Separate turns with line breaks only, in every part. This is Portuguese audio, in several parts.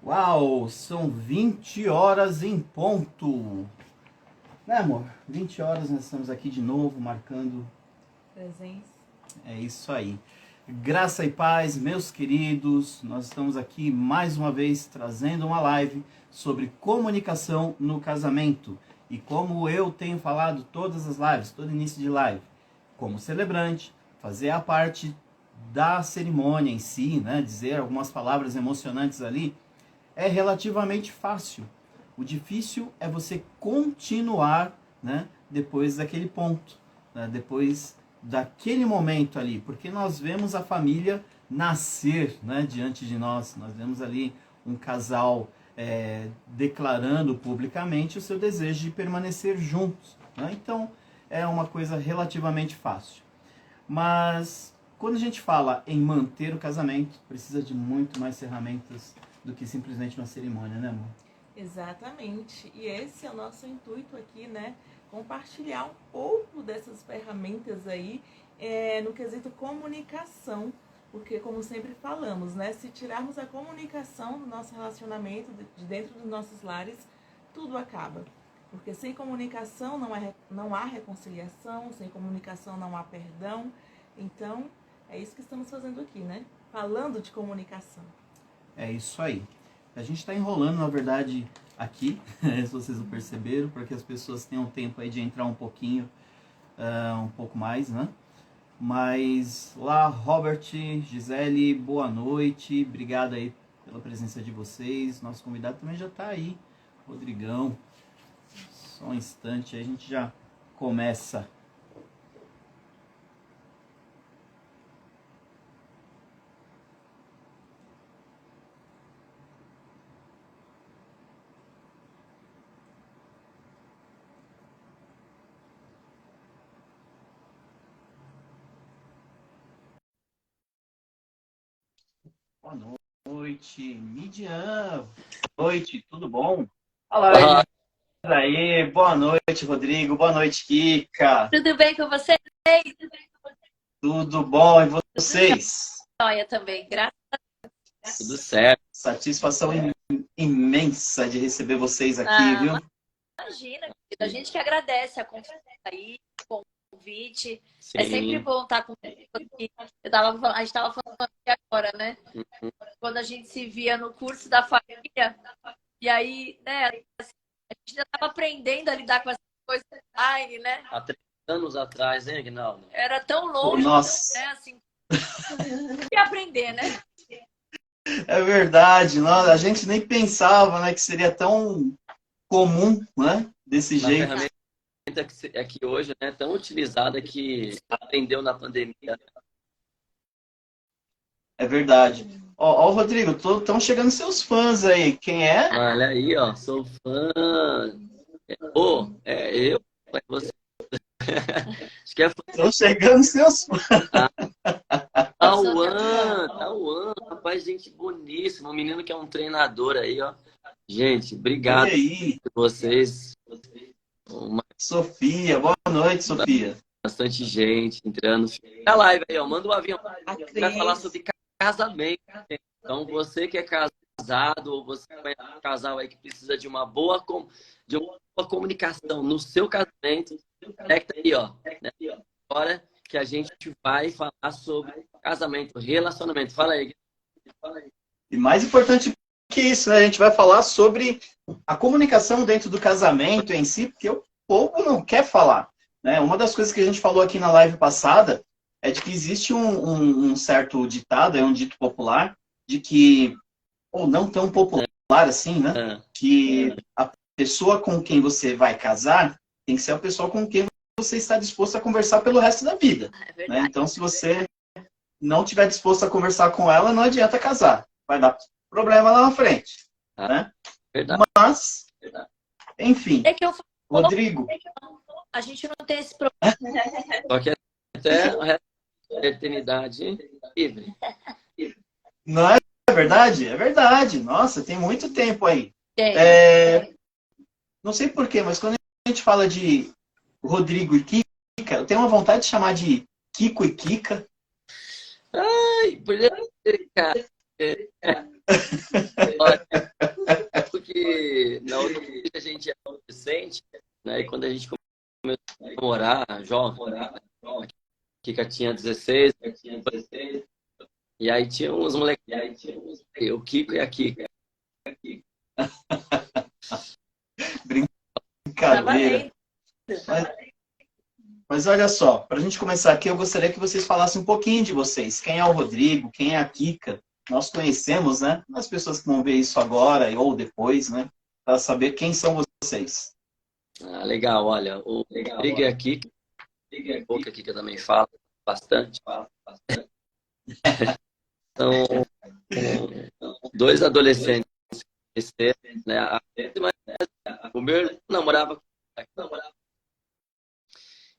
Uau, são 20 horas em ponto. Né, amor? 20 horas nós estamos aqui de novo, marcando.
Presença.
É isso aí. Graça e paz, meus queridos. Nós estamos aqui mais uma vez trazendo uma live sobre comunicação no casamento. E como eu tenho falado todas as lives, todo início de live, como celebrante, fazer a parte da cerimônia em si, né, dizer algumas palavras emocionantes ali, é relativamente fácil. O difícil é você continuar, né, depois daquele ponto, né, depois daquele momento ali, porque nós vemos a família nascer, né, diante de nós. Nós vemos ali um casal declarando publicamente o seu desejo de permanecer juntos. Né? Então, é uma coisa relativamente fácil. Mas quando a gente fala em manter o casamento, precisa de muito mais ferramentas do que simplesmente uma cerimônia, né, amor?
Exatamente. E esse é o nosso intuito aqui, né? Compartilhar um pouco dessas ferramentas aí no quesito comunicação. Porque, como sempre falamos, né? Se tirarmos a comunicação do nosso relacionamento, de dentro dos nossos lares, tudo acaba. Porque sem comunicação não há reconciliação, sem comunicação não há perdão. Então, é isso que estamos fazendo aqui, né? Falando de comunicação.
É isso aí. A gente está enrolando, na verdade, aqui, se vocês não perceberam, para que as pessoas tenham tempo aí de entrar um pouquinho, um pouco mais, né? Mas lá, Robert, Gisele, boa noite. Obrigado aí pela presença de vocês. Nosso convidado também já está aí, Rodrigão. Só um instante, aí a gente já começa. Boa noite, Midian. Boa noite, tudo bom? Olá, aí, boa noite, Rodrigo. Boa noite, Kika.
Tudo bem com vocês?
Tudo bom, e vocês?
Joia também, graças a
Deus. Tudo certo.
Satisfação imensa de receber vocês aqui, viu?
Imagina, a gente que agradece a confiança aí, o convite.
Sim.
É sempre bom estar com você aqui. A gente estava falando aqui agora, né? Quando a gente se via no curso da família, e aí, né, a gente ainda estava aprendendo a lidar com essas coisas online, né?
Há 3 anos atrás, hein, Aguinaldo?
Era tão longe,
Nossa.
né? Assim, e aprender, né?
É verdade, não, a gente nem pensava, né, que seria tão comum, né, desse jeito.
Uma ferramenta que hoje é tão utilizada que aprendeu na pandemia.
É verdade. Ó, Rodrigo, estão chegando seus fãs aí. Quem é?
Olha aí, ó, sou fã. Eu? É você. Acho que é fã.
Estão chegando seus fãs.
Tauan, rapaz, gente boníssima. Um menino que é um treinador aí, ó. Gente, obrigado por vocês.
Sofia, boa noite, Sofia.
Bastante gente entrando. Na live aí, ó. Manda um avião. Vai falar sobre casamento. Então, você que é casado, ou você conhece um casal aí que precisa de uma boa comunicação no seu casamento, conecta aí, ó. Agora que a gente vai falar sobre casamento, relacionamento. Fala aí.
E mais importante que isso, né? A gente vai falar sobre a comunicação dentro do casamento em si, porque o povo não quer falar. Né? Uma das coisas que a gente falou aqui na live passada é de que existe um certo ditado, um dito popular, de que, ou não tão popular assim, né? Que a pessoa com quem você vai casar tem que ser a pessoa com quem você está disposto a conversar pelo resto da vida. Né? Então, se você não estiver disposto a conversar com ela, não adianta casar. Vai dar problema lá na frente. Né? Mas, enfim, Rodrigo...
A gente não tem esse problema.
Só que até o resto da eternidade livre.
Não é verdade? É verdade. Nossa, tem muito tempo aí. Não sei porquê, mas quando a gente fala de Rodrigo e Kika, eu tenho uma vontade de chamar de Kiko e Kika.
Ai, podia ser, cara. jovem. A Kika tinha 16. E aí tinha uns moleques. O Kiko e a Kika.
Brincadeira. Mas olha só, para a gente começar aqui, eu gostaria que vocês falassem um pouquinho de vocês. Quem é o Rodrigo? Quem é a Kika? Nós conhecemos, né? As pessoas que vão ver isso agora ou depois, né? Para saber quem são vocês.
Ah, legal, olha, o Rodrigo e a Kika, pouco a Kika também fala bastante. São dois adolescentes, né? O meu irmão namorava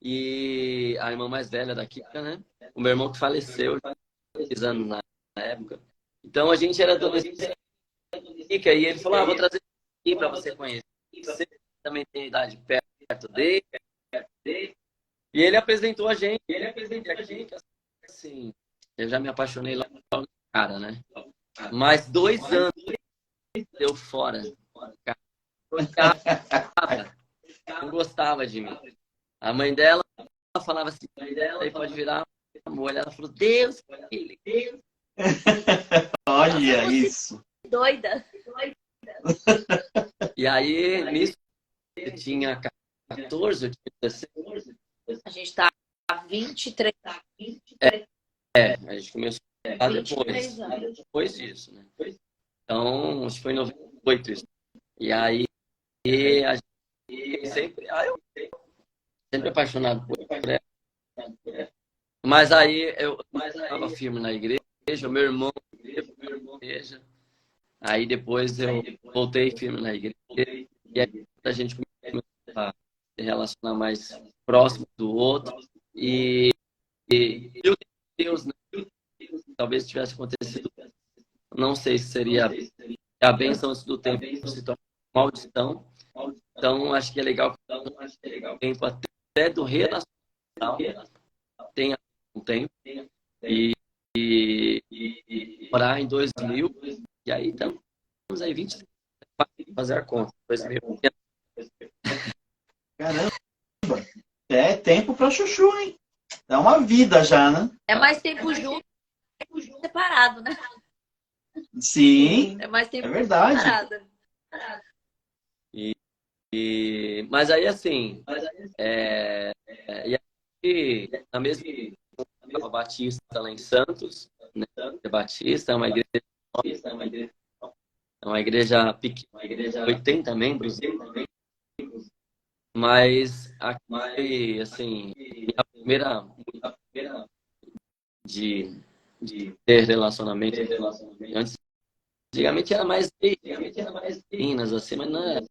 e a irmã mais velha da Kika, né? O meu irmão que faleceu, 6 anos na época. Então a gente era adolescente, e ele falou, vou trazer aqui para você conhecer. Você também tem idade perto dele. E ele apresentou a gente. Assim, eu já me apaixonei logo no cara, né? Mas 2 anos deu fora. Não gostava de mim. A mãe dela falava assim, aí pode virar amor. Ela falou, Deus, filho.
Olha isso.
Doida.
E aí, nisso, eu tinha 14, eu tinha 16.
A gente tá 23.
A gente começou a
depois.
Depois disso, né? Então, acho que foi em 98 isso. E aí, a gente sempre apaixonado por ela. Mas aí, eu estava firme na igreja, meu irmão na igreja. Aí depois eu voltei firme na igreja. E aí a gente começou a se relacionar mais próximo do outro. E Deus, né? Talvez tivesse acontecido, não sei se seria a bênção antes do tempo se torna maldição. Então, acho que é legal que o tempo até do relacionamento tenha um tempo. E morar em 2000, e aí estamos aí 20 fazer a conta. 2000.
Caramba! É tempo para chuchu, hein? É uma vida já, né?
É mais tempo junto, separado, né?
Sim,
É mais tempo
é verdade.
separado.
Mas aí, assim, e aí, na mesma Batista lá em Santos, né? Batista é uma igreja pequena, 80 membros, mas aqui, assim, minha primeira de ter relacionamento antes, antigamente era mais meninas, assim, mas não é,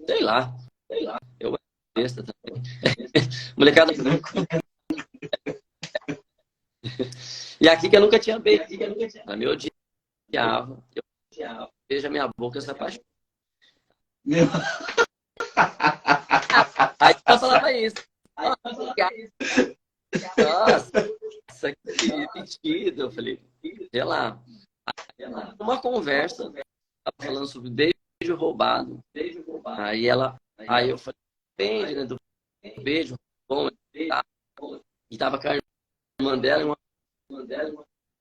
sei lá, eu era besta também. Molecada. E aqui que eu nunca tinha beijo. Ela me odiava. Eu beijo a minha boca, eu se apaixonei. Aí eu falava isso. Nossa, que metido. Eu falei, sei lá. Uma conversa, tava falando sobre beijo roubado. Aí eu falei, depende, né, do beijo bom. E tava com a irmã dela e uma.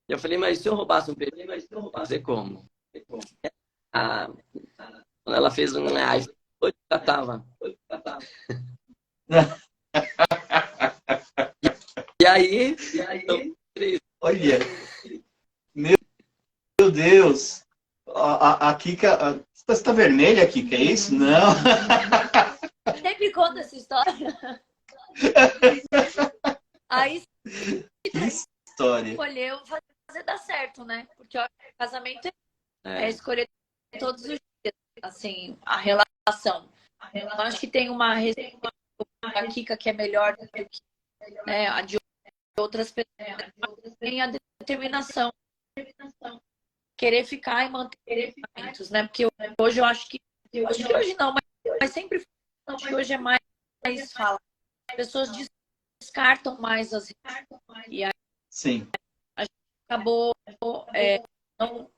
E eu falei, mas se eu roubasse um beijo, fazer como? Quando ela fez um reais, hoje já tava. E aí
olha, meu Deus, a Kika, você está vermelha, Kika, é isso? Não.
Sempre conta essa história. Aí
Que história.
escolheu fazer dar certo, né? Porque o casamento é escolher todos os dias, assim, a relação. Eu acho que tem uma receita da Kika que é melhor do que, né, a de outras pessoas. Tem a determinação, querer ficar e manter relacionamentos, né? Porque hoje eu acho que hoje não, mas sempre acho que hoje é mais fala. As pessoas descartam mais as relações. E aí
Sim.
a gente acabou não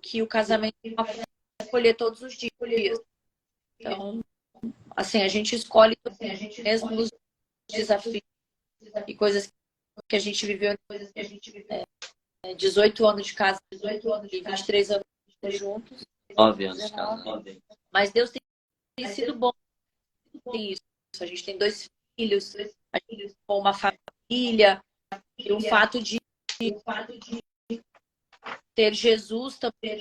que o casamento é uma coisa escolher todos os dias. Então, assim, a gente escolhe mesmo os desafios e coisas que a gente viveu, 18 anos de casa e 23 anos juntos.
9 anos de casado.
Mas Deus tem sido bom com isso. A gente tem 2 filhos, a gente tem uma família, e o fato de ter Jesus também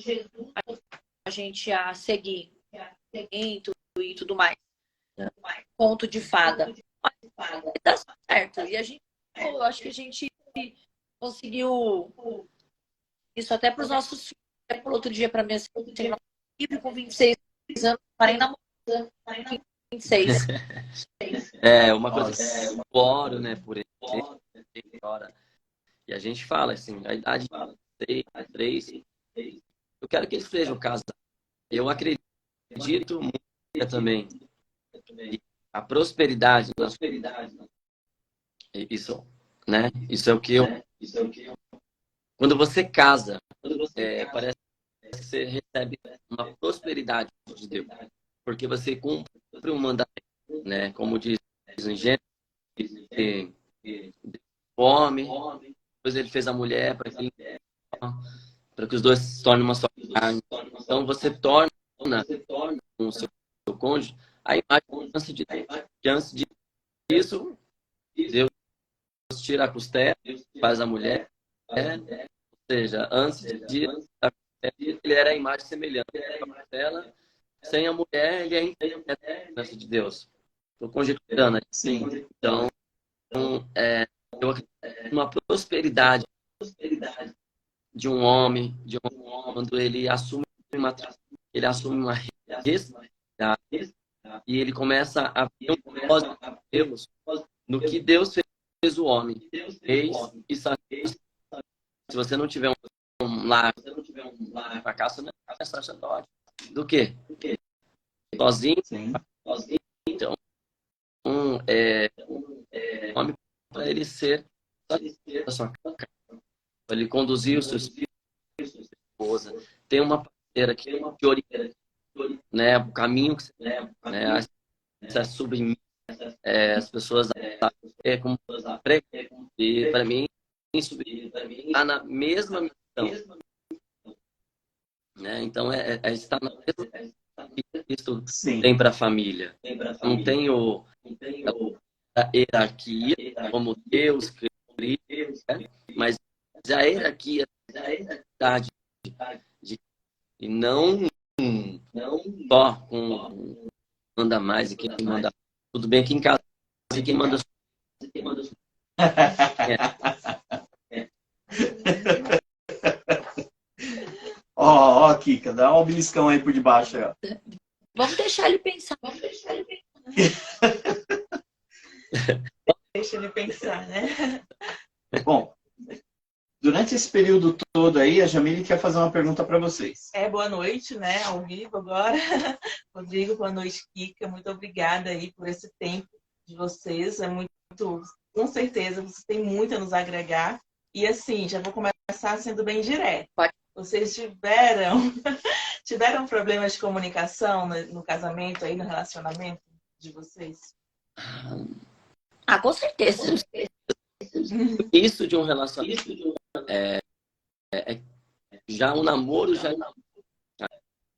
a gente a seguir e tudo mais. Conto de fada. Mas dá certo. E a gente, eu acho que a gente conseguiu isso até para os nossos filhos. Até por outro dia, para mim, assim, com 26 anos, parei namorando, 26.
Uma coisa que eu oro, né, por ele, ora. E a gente fala assim, a idade de 3, eu quero que eles sejam casados. Eu acredito muito também. A prosperidade, isso, né? Isso é o que eu. Quando você casa, parece que você recebe uma prosperidade de Deus, porque você cumpre um mandamento, né? Como diz em Gênesis, o homem, depois ele fez a mulher para que os dois se tornem uma só carne. Então você torna com o seu cônjuge a imagem de Deus. Que antes disso, Deus tira a costela, faz a mulher, ou seja, antes disso, ele era a imagem semelhante dela. Sem a mulher, ele é a de Deus. Estou conjecturando aqui.
Sim.
Então, eu acredito numa prosperidade de um homem, quando ele assume uma responsabilidade e ele começa a ver um propósito de Deus no que Deus fez o homem. Eis e sacerdote. Se você não tiver um lar para cá, você não é sacerdote. Do quê? Sozinho.
Sim.
Então, homem para ele ser da sua casa, para ele conduzir os seus filhos, sua esposa, tem uma parceira que orienta, né, o caminho que você leva, né, essa submissão, as pessoas como e para mim está na mesma missão, né? Então está na mesma que Cristo tem para a família. Não tem a hierarquia como Deus criou, né? Mas a hierarquia e não só com manda mais e quem manda. Tudo bem aqui em casa e quem manda.
Ó, Kika, dá um beliscão aí por debaixo. Ó.
Vamos deixar ele pensar.
Deixa ele pensar, né?
Bom, durante esse período todo aí, a Jamile quer fazer uma pergunta para vocês.
Boa noite, né? Ao vivo agora. Rodrigo, boa noite, Kika. Muito obrigada aí por esse tempo de vocês. É muito, com certeza, vocês têm muito a nos agregar. E assim, já vou começar sendo bem direto. Vocês tiveram problemas de comunicação no casamento, aí no relacionamento de vocês?
Com certeza.
Isso de um relacionamento já um namoro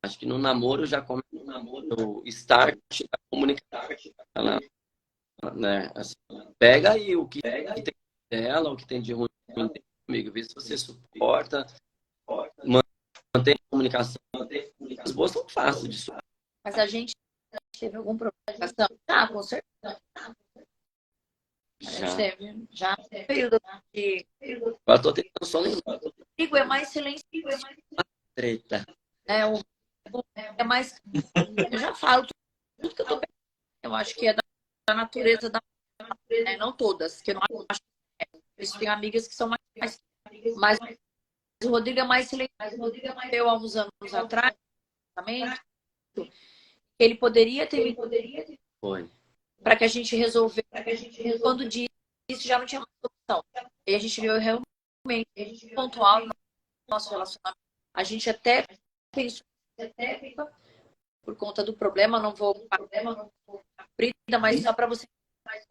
acho que no namoro já começa o start da comunicação, né? Assim, pega aí o que tem dela, o que tem de ruim comigo, vê se você suporta, mantém a comunicação. As boas são fáceis disso.
Mas a gente teve algum problema? Com certeza. Já período de.
Agora tô tentando só lembrar.
Rodrigo é mais silencioso.
Treta.
É mais. Eu já falo tudo que eu tô pensando. Eu acho que é da natureza da. Não todas, que eu não acho. Eu tenho amigas que são mais. Mas o Rodrigo é mais silencioso. Eu, há uns anos atrás, ele poderia ter me.
Foi.
Para que a gente resolvesse. Quando disse, isso já não tinha mais solução. E a gente viu realmente pontual no nosso relacionamento. A gente até pensou por conta do problema, não vou cumprida, mas só para você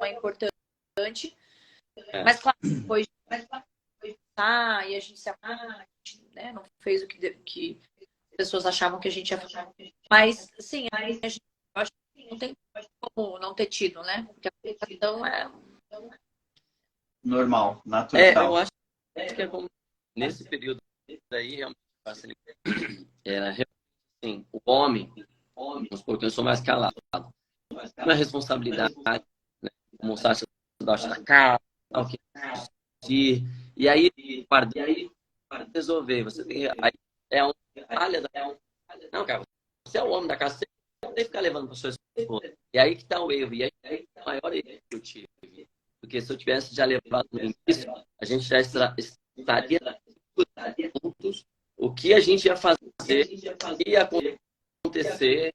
é importante. Mas claro, depois e a gente se né, não fez o que as pessoas achavam que a gente ia fazer. Mas, sim, a gente, eu acho que não tem como não ter tido, né? Porque a comunicação é
normal, natural.
Eu acho que é como nesse período daí, realmente, era assim, o homem, vamos supor que eu sou mais calado, não é responsabilidade, né? Como o Sácio da casa, o que e aí, para resolver, você tem aí é uma falha da não, cara, você é o homem da casa, você não tem que ficar levando para suas esposas. E aí que tá o erro, e aí que tá o maior erro que eu tive. Porque se eu tivesse já levado no início, a gente já estaria juntos. O que a gente ia fazer, o que ia acontecer,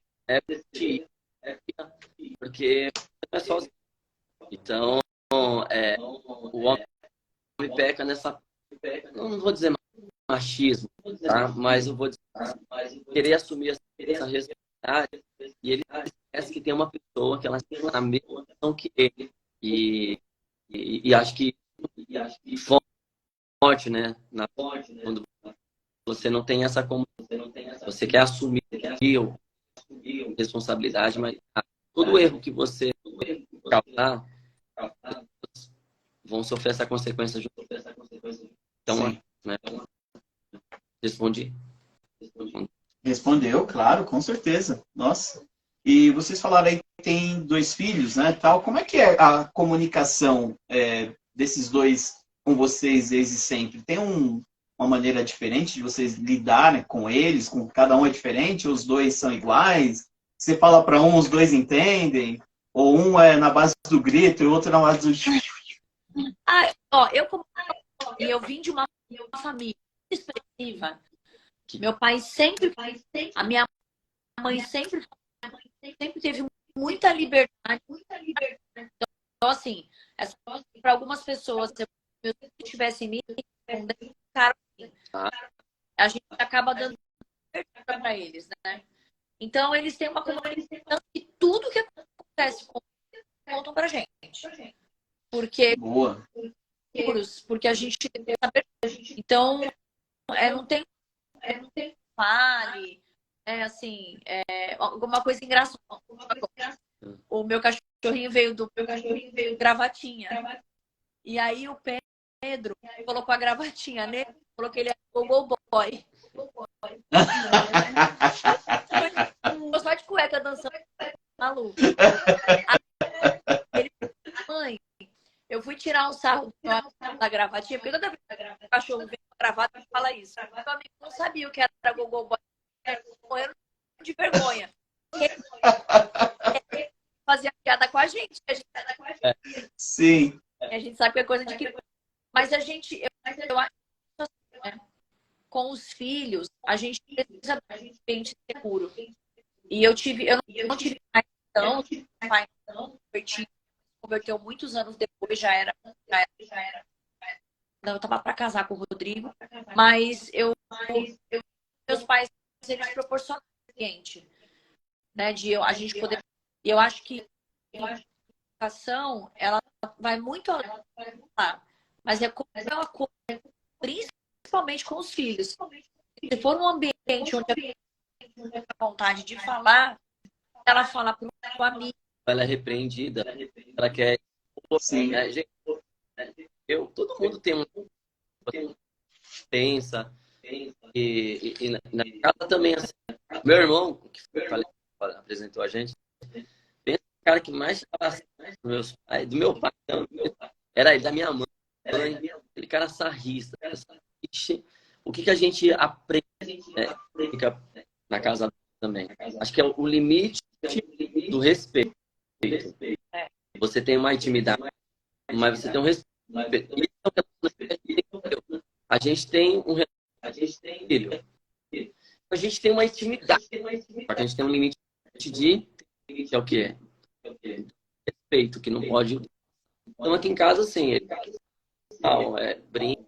porque não é sozinho. Então, o homem peca nessa, não vou dizer machismo, tá? Mas eu vou dizer, querer assumir essa responsabilidade e ele esquece que tem uma pessoa que ela tem a mesma função que ele. E acho que forte, né? Quando você não tem essa como você quer assumir a responsabilidade, mas todo erro que você causar vão sofrer essa consequência junto. Então, né? Respondi.
Respondeu, claro, com certeza. Nossa. E vocês falaram aí que tem 2 filhos, né? Tal. Como é que é a comunicação desses dois com vocês desde sempre? Tem uma maneira diferente de vocês lidarem com eles? Com cada um é diferente? Os dois são iguais? Você fala para um, os dois entendem? Ou um é na base do grito e o outro na base do...
eu vim de uma família expressiva. Meu pai sempre, a minha mãe sempre teve muita liberdade. Então, assim, para algumas pessoas, se eu estivesse em mim, cara, a gente acaba dando liberdade para eles, né? Então, eles têm uma comunicação que tudo que acontece contam pra gente. Porque
Boa.
Porque a gente saber. Então, não tem fale. Alguma coisa engraçada. O meu cachorrinho veio do gravatinha. E aí o Pedro colocou a gravatinha nele, falou que ele é o Go Boy. Só de cueca dançando, maluco. Ele falou, mãe, eu fui tirar um sarro da gravatinha, porque toda vez que o cachorro vem com a gravata, ele fala isso. Meu amigo não sabia o que era Go Boy, morrendo de vergonha. Ele fazia piada com a gente.
Sim.
A gente sabe que é coisa de criança. Mas eu acho que né? Com os filhos, a gente precisa de um ambiente seguro. E eu não tive pai converteu muitos anos depois, já era. Não, eu tava para casar com o Rodrigo, mas meus pais, eles proporcionaram o ambiente, né, de a gente poder. E eu acho que a educação, ela vai muito além, mas é uma coisa, principalmente com os filhos. Se for um ambiente onde a pessoa tem vontade de falar, ela fala para o amigo.
Ela é repreendida, ela quer.
Sim.
Né, gente, todo mundo tem pensa e na casa também assim. Meu irmão que apresentou a gente, pensa o cara que mais do meu pai era ele, da minha mãe, aquele cara sarrista. O que a gente aprende na casa também? Acho que é o limite do respeito. Você tem uma intimidade, mas você tem um respeito. A gente tem um filho. A gente tem uma intimidade. A gente tem um limite que é o quê? Respeito, que não pode. Então aqui em casa, assim, brinca,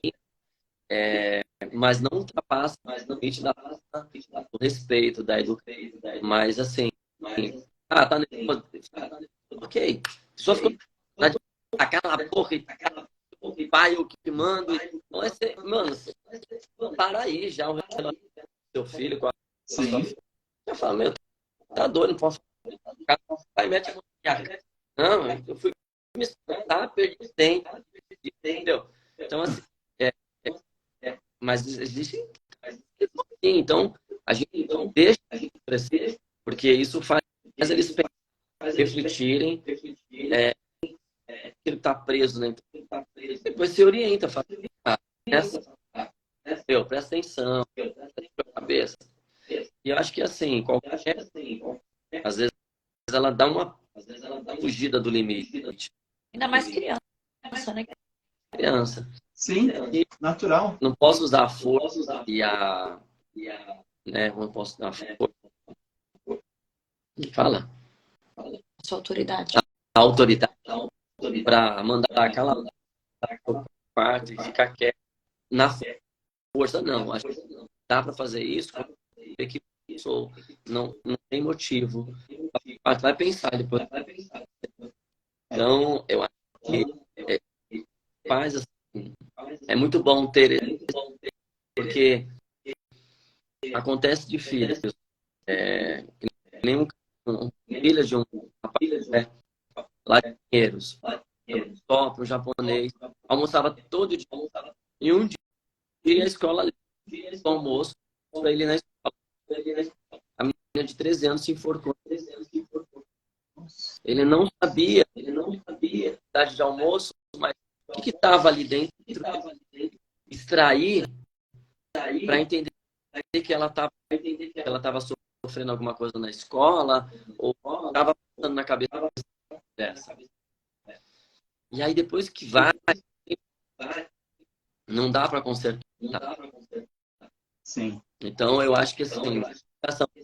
mas não ultrapassa o limite do respeito, da educação. Mas assim, tá ok. A pessoa ficou aquela porra e pai, eu que mando. Então, mano, para aí já o relacionamento do seu filho com a sua
Sim.
filha. Já fala, meu, tá doido, não posso. O pai mete a mão na minha cara. Não, eu fui me escutar, perdi tempo, entendeu? Então, assim, mas existe. Então, a gente não deixa de crescer, porque isso faz eles refletirem, que ele tá preso, né? Depois se orienta, fala, presta atenção, presta a cabeça. E eu acho que assim, às vezes ela dá uma fugida do limite.
Ainda mais criança, né?
Criança.
Sim, natural.
Não posso usar a força né? Não posso dar a força. Fala.
Sua autoridade.
A autoridade para mandar aquela parte e ficar quieto na força, não. Acho que dá para fazer isso, que não tem motivo. Vai pensar depois. Então, eu acho que faz assim, é muito bom ter, porque acontece de filhos, nenhum filho de um rapaz, lá de Pinheiros, só para o japonês, almoçava todo dia, e um dia a escola o almoço para ele na escola. A menina de 13 anos se enforcou. Ele não sabia a idade de almoço, mas o que estava ali dentro, extrair para entender que ela estava sofrendo alguma coisa na escola ou estava passando na cabeça dessa. E aí depois que vai, não dá para consertar.
Sim.
Então eu acho que assim,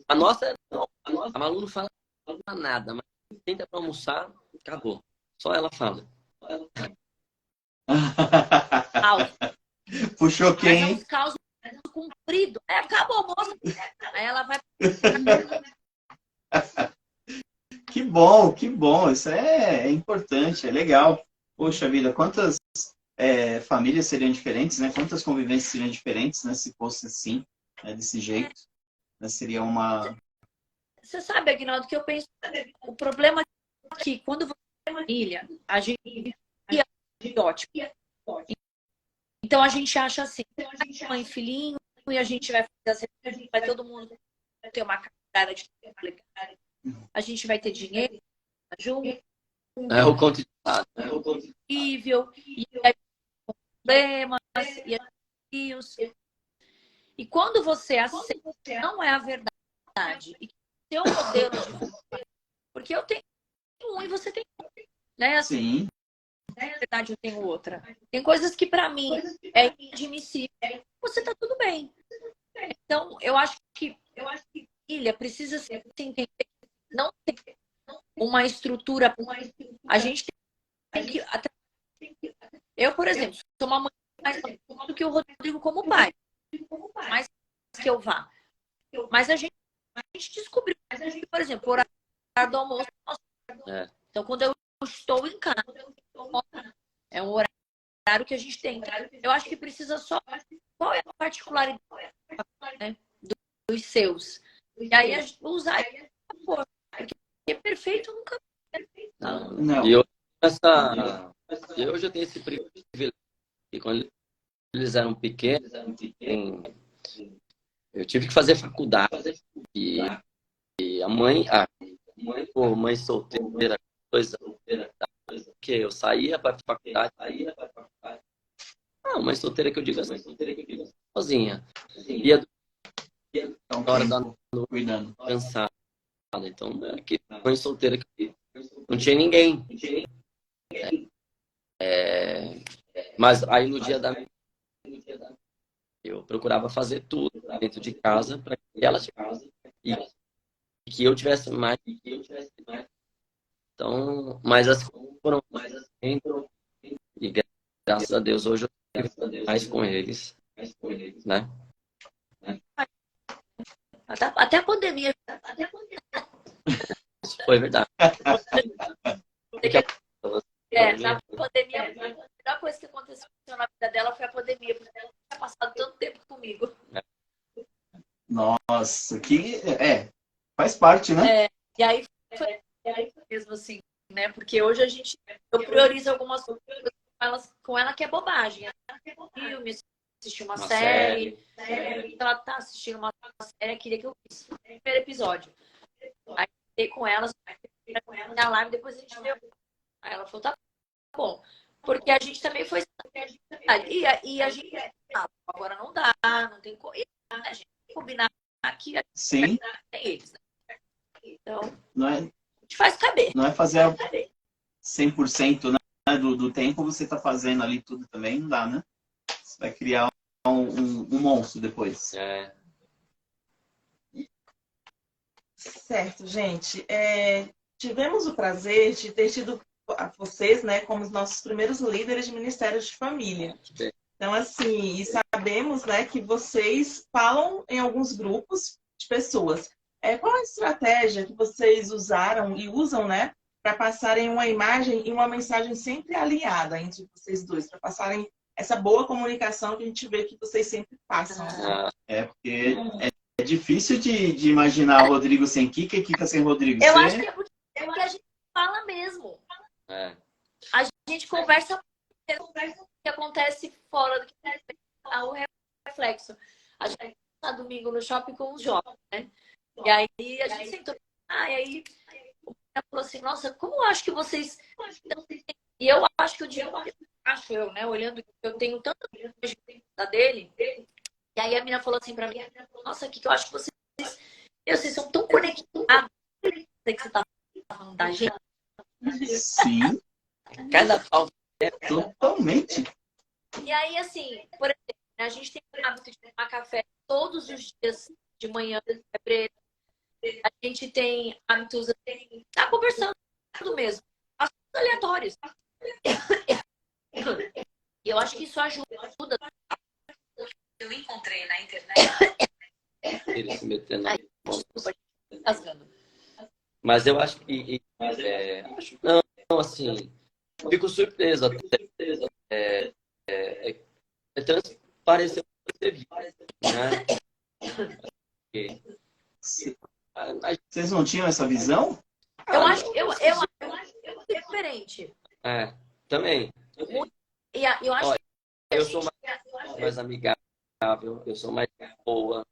a nossa não, a Malu não fala nada, mas tenta para almoçar, acabou. Só ela fala.
Puxou
Mas é
quem?
uns causos comprido. Acabou, moça. Aí ela vai.
Que bom, que bom. Isso é importante, é legal. Poxa vida, quantas famílias seriam diferentes, né? Quantas convivências seriam diferentes, né? Se fosse assim, né? Desse jeito. Né? Seria uma...
Você sabe, Aguinaldo, que eu penso. O problema é que quando você tem uma família, a gente é ótimo. Então a gente acha assim, mãe, filhinho, e a gente vai fazer assim, vai todo mundo ter uma cara de a gente vai ter dinheiro junto,
É o conto
nível, e aí problemas, e quando você aceita que não é a verdade, e que o seu modelo de porque eu tenho um e você tem um, né? Assim,
Sim.
na verdade eu tenho outra. Tem coisas que para mim é inadmissível. Você tá tudo bem. Então, eu acho que filha precisa se entender, não tem uma estrutura. A gente tem que eu, por exemplo, sou uma mãe mais do que o Rodrigo como pai. Mais que eu vá. Mas a gente descobriu, por exemplo, o horário do almoço. Então, quando eu estou em casa, é um horário que a gente tem. Eu acho que precisa só... Qual é a particularidade, né, dos seus? E aí, usar porque perfeito nunca...
Não.
E hoje eu tenho esse privilégio. E quando eles eram pequenos, eu tive que fazer faculdade. E a mãe solteira, que eu saía para faculdade. Mãe solteira que eu digo assim, sozinha. Ia na hora da noite,
cuidando.
cansada. Então, que mãe solteira que não tinha ninguém. Mas aí no dia da eu procurava fazer tudo dentro de casa para que ela tivesse e que eu tivesse mais. Então, mas as foram mais e graças a Deus hoje eu estou mais com eles, né?
Até a pandemia.
Isso foi verdade.
pandemia, a melhor coisa que aconteceu na vida dela foi a pandemia, porque ela tinha passado tanto tempo comigo.
Nossa, faz parte, né?
E aí foi mesmo assim, né? Porque hoje eu priorizo algumas coisas com ela que é bobagem. Filme, assistir uma série. Ela tá assistindo uma série, queria que eu visse o primeiro episódio. Aí fiquei com ela, na live, depois a gente deu. Aí ela falou, tá bom. Porque a gente também foi. E a gente. Agora não dá, não tem como. A gente tem que combinar aqui.
Sim.
Tem eles, né? Então,
não
a gente faz caber.
Não é fazer 100%, né, do tempo, você tá fazendo ali tudo também, não dá, né? Você vai criar um monstro depois.
Certo, gente. Tivemos o prazer de ter tido vocês, né, como os nossos primeiros líderes de Ministérios de Família. Então, assim, e sabemos, né, que vocês falam em alguns grupos de pessoas. Qual a estratégia que vocês usaram e usam, né, para passarem uma imagem e uma mensagem sempre alinhada entre vocês dois, para passarem essa boa comunicação que a gente vê que vocês sempre passam?
Porque é difícil de imaginar o Rodrigo sem Kika e Kika sem Rodrigo.
Eu acho que é porque a gente fala mesmo. A gente conversa o que acontece fora do que o reflexo. A gente tá domingo no shopping com os jovens, né? E aí a gente sentou. E aí o cara falou assim, nossa, como eu acho que vocês. E eu acho que né? Olhando, eu tenho tanta da dele. E aí a menina falou assim pra mim, nossa, que eu acho que vocês são tão conectados. Que você tá falando da gente.
Sim.
Cada pau
Totalmente.
E aí, assim, por exemplo, a gente tem o hábito de tomar café todos os dias de manhã, fevereiro. A gente tem hábitos de estar conversando mesmo. Assuntos aleatórios. E eu acho que isso ajuda. Eu encontrei na internet.
ele se metendo na...
Desculpa, rasgando.
Mas eu acho que... não, assim... Fico surpreso até. Transparecer o que você viu, né?
Vocês não tinham essa visão?
Eu acho diferente.
Também.
E eu acho que
eu sou mais amigável, eu sou mais boa.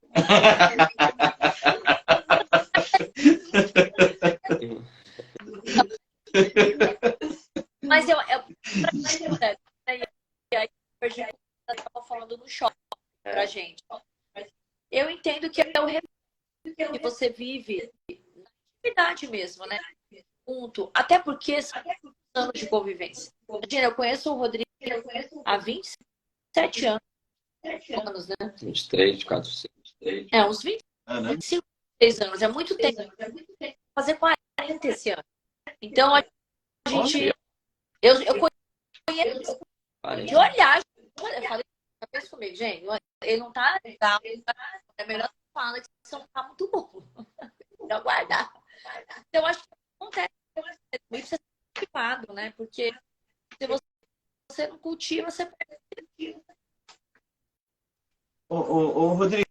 Mas e aí eu estava falando no shopping pra gente. Eu entendo que é o que você vive na intimidade mesmo, né? Junto. Até porque são anos de convivência. Imagina, eu conheço o Rodrigo há 27 anos, né?
23, 24, 23.
Uns 25 anos. É muito tempo. Fazer 40 esse ano. Então, a gente... Eu conheço de olhar. Eu falei, pensa comigo, gente. Ele não tá legal. É melhor falar que você não tá muito bom. Melhor guardar. Então, eu acho que acontece muito ser culpado, né? Porque se você não cultiva, você perde.
Ô, Rodrigo,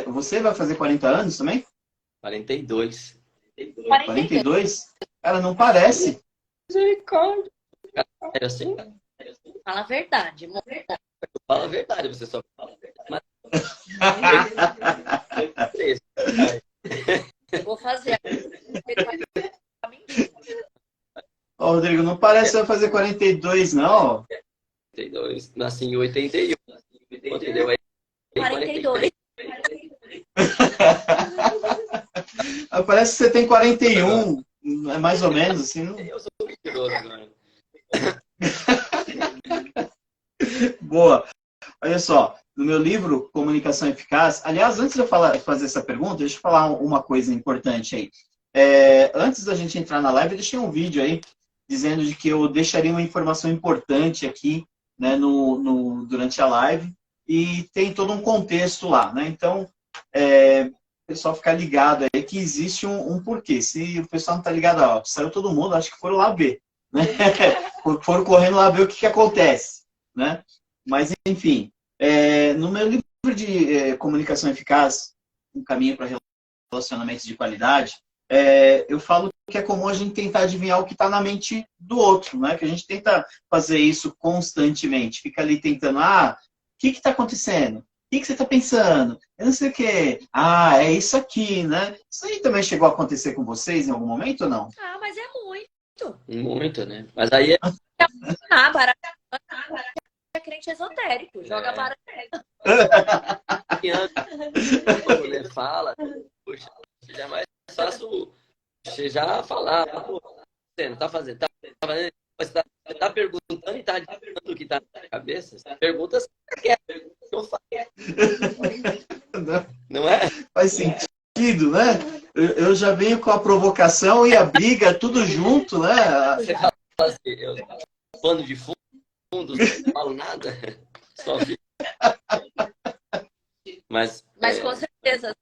você vai fazer 40 anos também?
42.
42? Cara, não parece.
Misericórdia. É assim?
Fala a verdade, amor.
Fala a verdade, você só fala a verdade.
Vou fazer.
Ô, Rodrigo, não parece que vai fazer 42, não.
42. Nasci em 81. Quanto deu aí?
42.
Parece que você tem 41. É mais ou menos assim. Não...
Eu sou mentiroso agora.
Boa. Olha só, no meu livro, Comunicação Eficaz... Aliás, antes de eu fazer essa pergunta, deixa eu falar uma coisa importante aí. Antes da gente entrar na live, eu deixei um vídeo aí dizendo de que eu deixaria uma informação importante aqui, né, durante a live, e tem todo um contexto lá, né? Então, o pessoal ficar ligado aí que existe um porquê. Se o pessoal não está ligado, saiu todo mundo, acho que foram lá ver, né? Foram correndo lá ver o que acontece, né? Mas, enfim, no meu livro de comunicação eficaz, um caminho para relacionamentos de qualidade, eu falo que é comum a gente tentar adivinhar o que está na mente do outro, né? Que a gente tenta fazer isso constantemente. Fica ali tentando, o que está acontecendo? O que você está pensando? Eu não sei o quê. É isso aqui, né? Isso aí também chegou a acontecer com vocês em algum momento ou não?
Mas é muito.
Muito, né? Mas aí
Baralho é crente esotérico, joga baralho.
Quando ele fala, poxa, já é mais fácil você já falar. Pô, você não tá fazendo, você tá perguntando e tá dizendo o que tá na cabeça. Pergunta se você quer. Eu falo. Não é?
Faz sentido, né? Eu já venho com a provocação e a briga, tudo junto, né?
Você fala assim, eu pano de fundo, não falo nada, só fico. Mas
com certeza.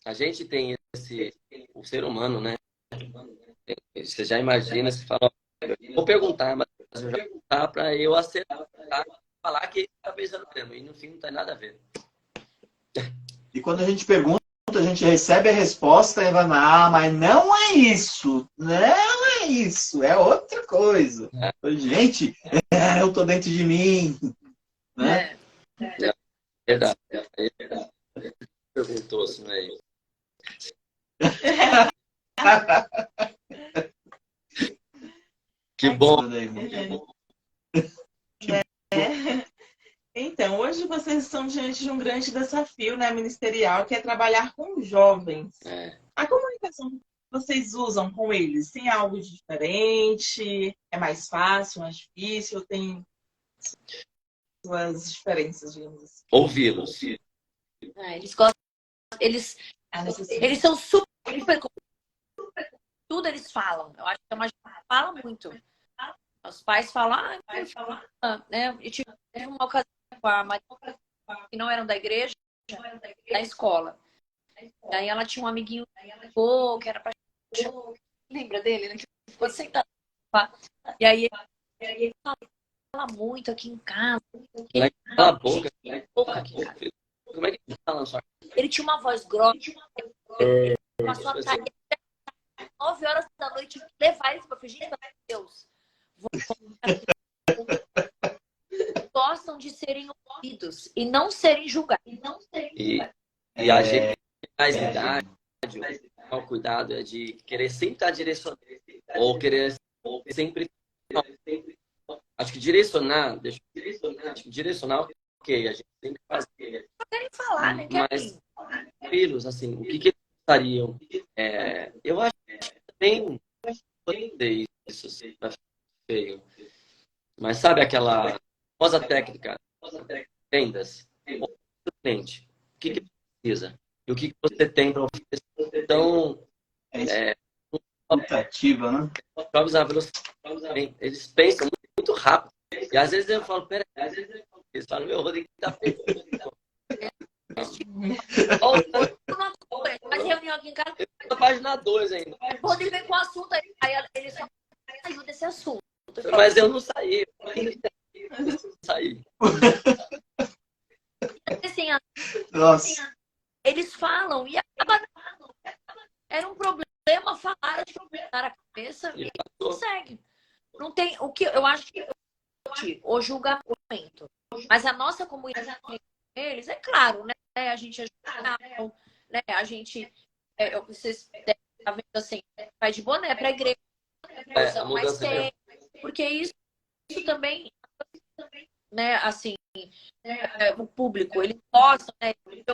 A gente tem o ser humano, né? Você já imagina, você fala, vou perguntar, mas eu já vou perguntar para eu acertar, falar que ele está pensando mesmo, e no fim não tem nada a ver.
E quando a gente pergunta, a gente recebe a resposta e vai, mas não é isso, não é isso, é outra coisa. Gente, eu tô dentro de mim, né?
Verdade. Perguntou assim, né? Que bom.
Então, hoje vocês estão diante de um grande desafio, né, ministerial, que é trabalhar com jovens. A comunicação que vocês usam com eles, tem algo diferente? É mais fácil, mais difícil? Tem suas diferenças, digamos assim?
Ouvi-los.
Eles gostam, eles são super, tudo eles falam. Eu acho que é uma gente que fala muito. Os pais falam, né? Eu tive uma ocasião com a Maria, que não eram da igreja, da escola. Daí ela tinha um amiguinho que era lembra dele, né? Que ficou sentado. E aí ele fala muito aqui em casa.
Cala a boca. Como é que ele fala só?
Ele tinha uma voz grossa. Passou a tarde 9 horas da noite levar ele para gente, pelo amor de Deus. Gostam de serem ouvidos e não serem julgados.
E a gente mais idade, o cuidado é de querer sempre estar direcionando ou querer sempre. Acho que direcionar, ok, a gente tem que fazer.
Não querem falar, né?
Mas filhos, assim, o que eles gostariam? Eu acho que também isso assim, tá feio. Mas sabe aquela famosa técnica, vendas, cliente, o que precisa e o que você tem para oferecer? Então,
tentativa, né?
Eles pensam muito rápido. E às vezes eu falo, peraí, eles falam, meu Rodrigo tá feio.
Faz reunião aqui em casa.
Na página 2 ainda.
O Rodrigo vem com o assunto aí ele só saiu desse assunto.
Mas eu não saí. Eu não saí.
Assim,
Nossa.
eles falam e era um problema falar de na cabeça e consegue. Não tem o que eu acho que o julgamento. Mas a nossa comunidade com eles, é claro, né? A gente ajuda, né? A gente vocês devem estar vendo assim, vai de boné para a igreja, mas tem, porque isso também, né? Assim, o público, eles gostam, né? Eu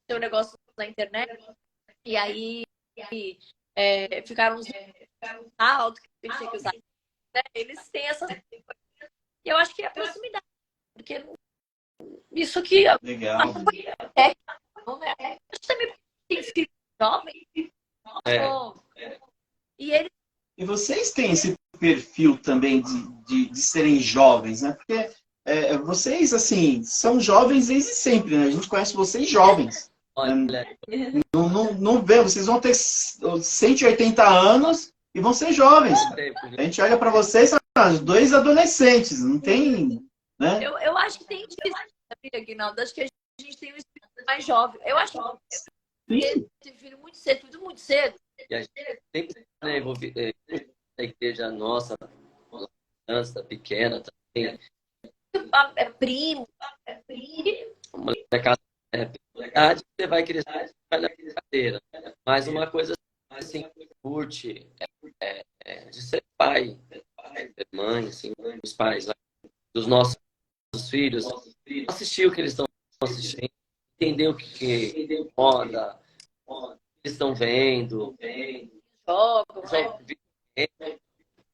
tenho um negócio na internet e aí ficaram uns altos que pensei que usava, né? Eles têm essa, e eu acho que é a proximidade, porque isso aqui
legal.
Não é? A gente também tem escrito jovem.
E vocês têm esse perfil também de serem jovens, né? Porque vocês, assim, são jovens desde sempre, né? A gente conhece vocês jovens. Não vê, vocês vão ter 180 anos E vão ser jovens.
Tempo,
A gente olha para vocês, dois adolescentes, não tem, né?
Eu acho que tem isso, sabia, Aguinaldo? Acho que a gente tem um espírito mais jovem. Eu acho que eu tive filho muito cedo, tudo muito cedo.
E a gente sempre, né, envolvido na igreja nossa, criança pequena também.
É primo.
Uma molecada, verdade, você vai crescer, vai na brincadeira. Mas uma coisa assim, curte de ser pai, ser mãe, assim, os pais dos nossos filhos, assistir o que eles estão assistindo, entender o que moda, o que eles estão vendo.
Jogos,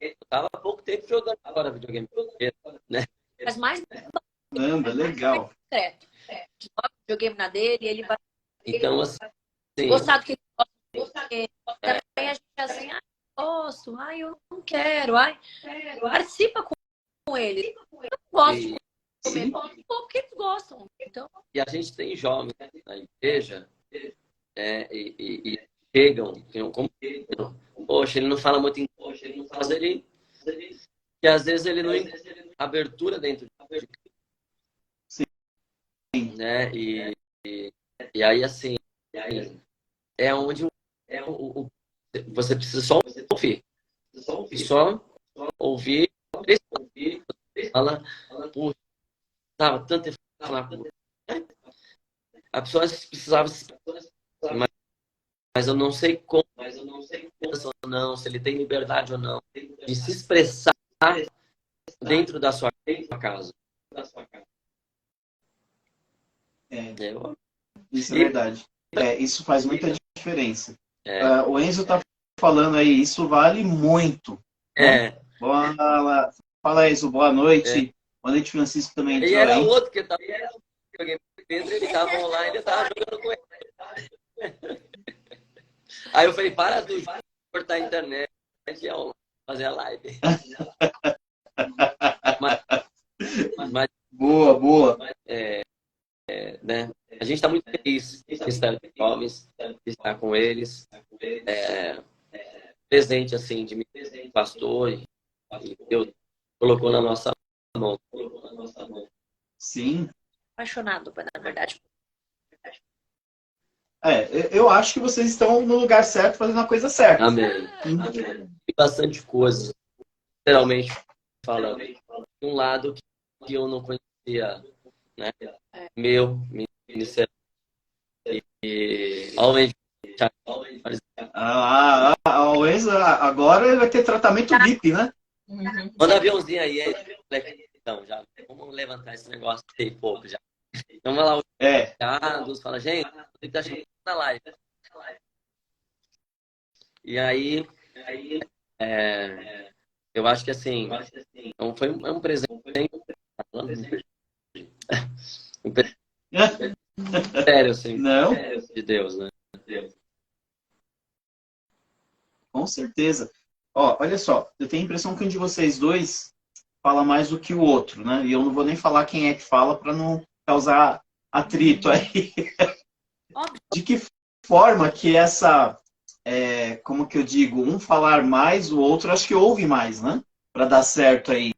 Eu tava há pouco tempo jogando agora videogame, né?
mas mais
Caramba, legal.
secreto. Joga o videogame na dele, ele vai
Então, assim,
gostar do que ele gosta. Também a gente é assim, gosto, eu não quero, participa com ele. Eu não gosto de
Sim.
comer, porque eles gostam. Então,
e a gente tem jovens na igreja, e chegam, como, poxa, ele não fala muito inglês, mas ele, que às vezes ele não encontra abertura dentro de
Sim.
né? E aí, assim, é onde você precisa só ouvir. Só ouvir. Fala, puxa, tava tanto tempo pra falar com você. A pessoa precisava, mas eu não sei como, ou não, se ele tem liberdade ou não, de se expressar dentro da sua casa.
Isso é verdade. Isso faz muita diferença.
É.
O Enzo tá falando aí, isso vale muito. Né? Fala, Enzo, boa noite. Boa noite, Francisco também entrou
E era
aí.
outro que tava Pedro, ele tava online, eu tava jogando com ele. Aí eu falei, para de cortar a internet e fazer a live. mas
Boa.
Né? A gente está muito feliz de estar com os jovens, de estar com eles, presente assim de mim, pastor, e Deus colocou na nossa mão.
Sim.
apaixonado, na verdade.
Eu acho que vocês estão no lugar certo, fazendo a coisa certa.
Amém. Tem bastante coisa, literalmente falando. Um lado que eu não conhecia, né? Meu ministério. E
O Enzo agora ele vai ter tratamento VIP, né?
manda aviãozinho aí, então, já vamos levantar esse negócio aí pouco já. Então vai lá os dados, fala, gente, ele tá chegando na live. E aí, eu acho que assim, então foi um presente. Um presente sério, assim,
Não?
de Deus, né?
Com certeza. Olha só, eu tenho a impressão que um de vocês dois fala mais do que o outro, né? E eu não vou nem falar quem é que fala para não causar atrito aí. De que forma que como que eu digo, um falar mais, o outro acho que ouve mais, né? Para dar certo aí.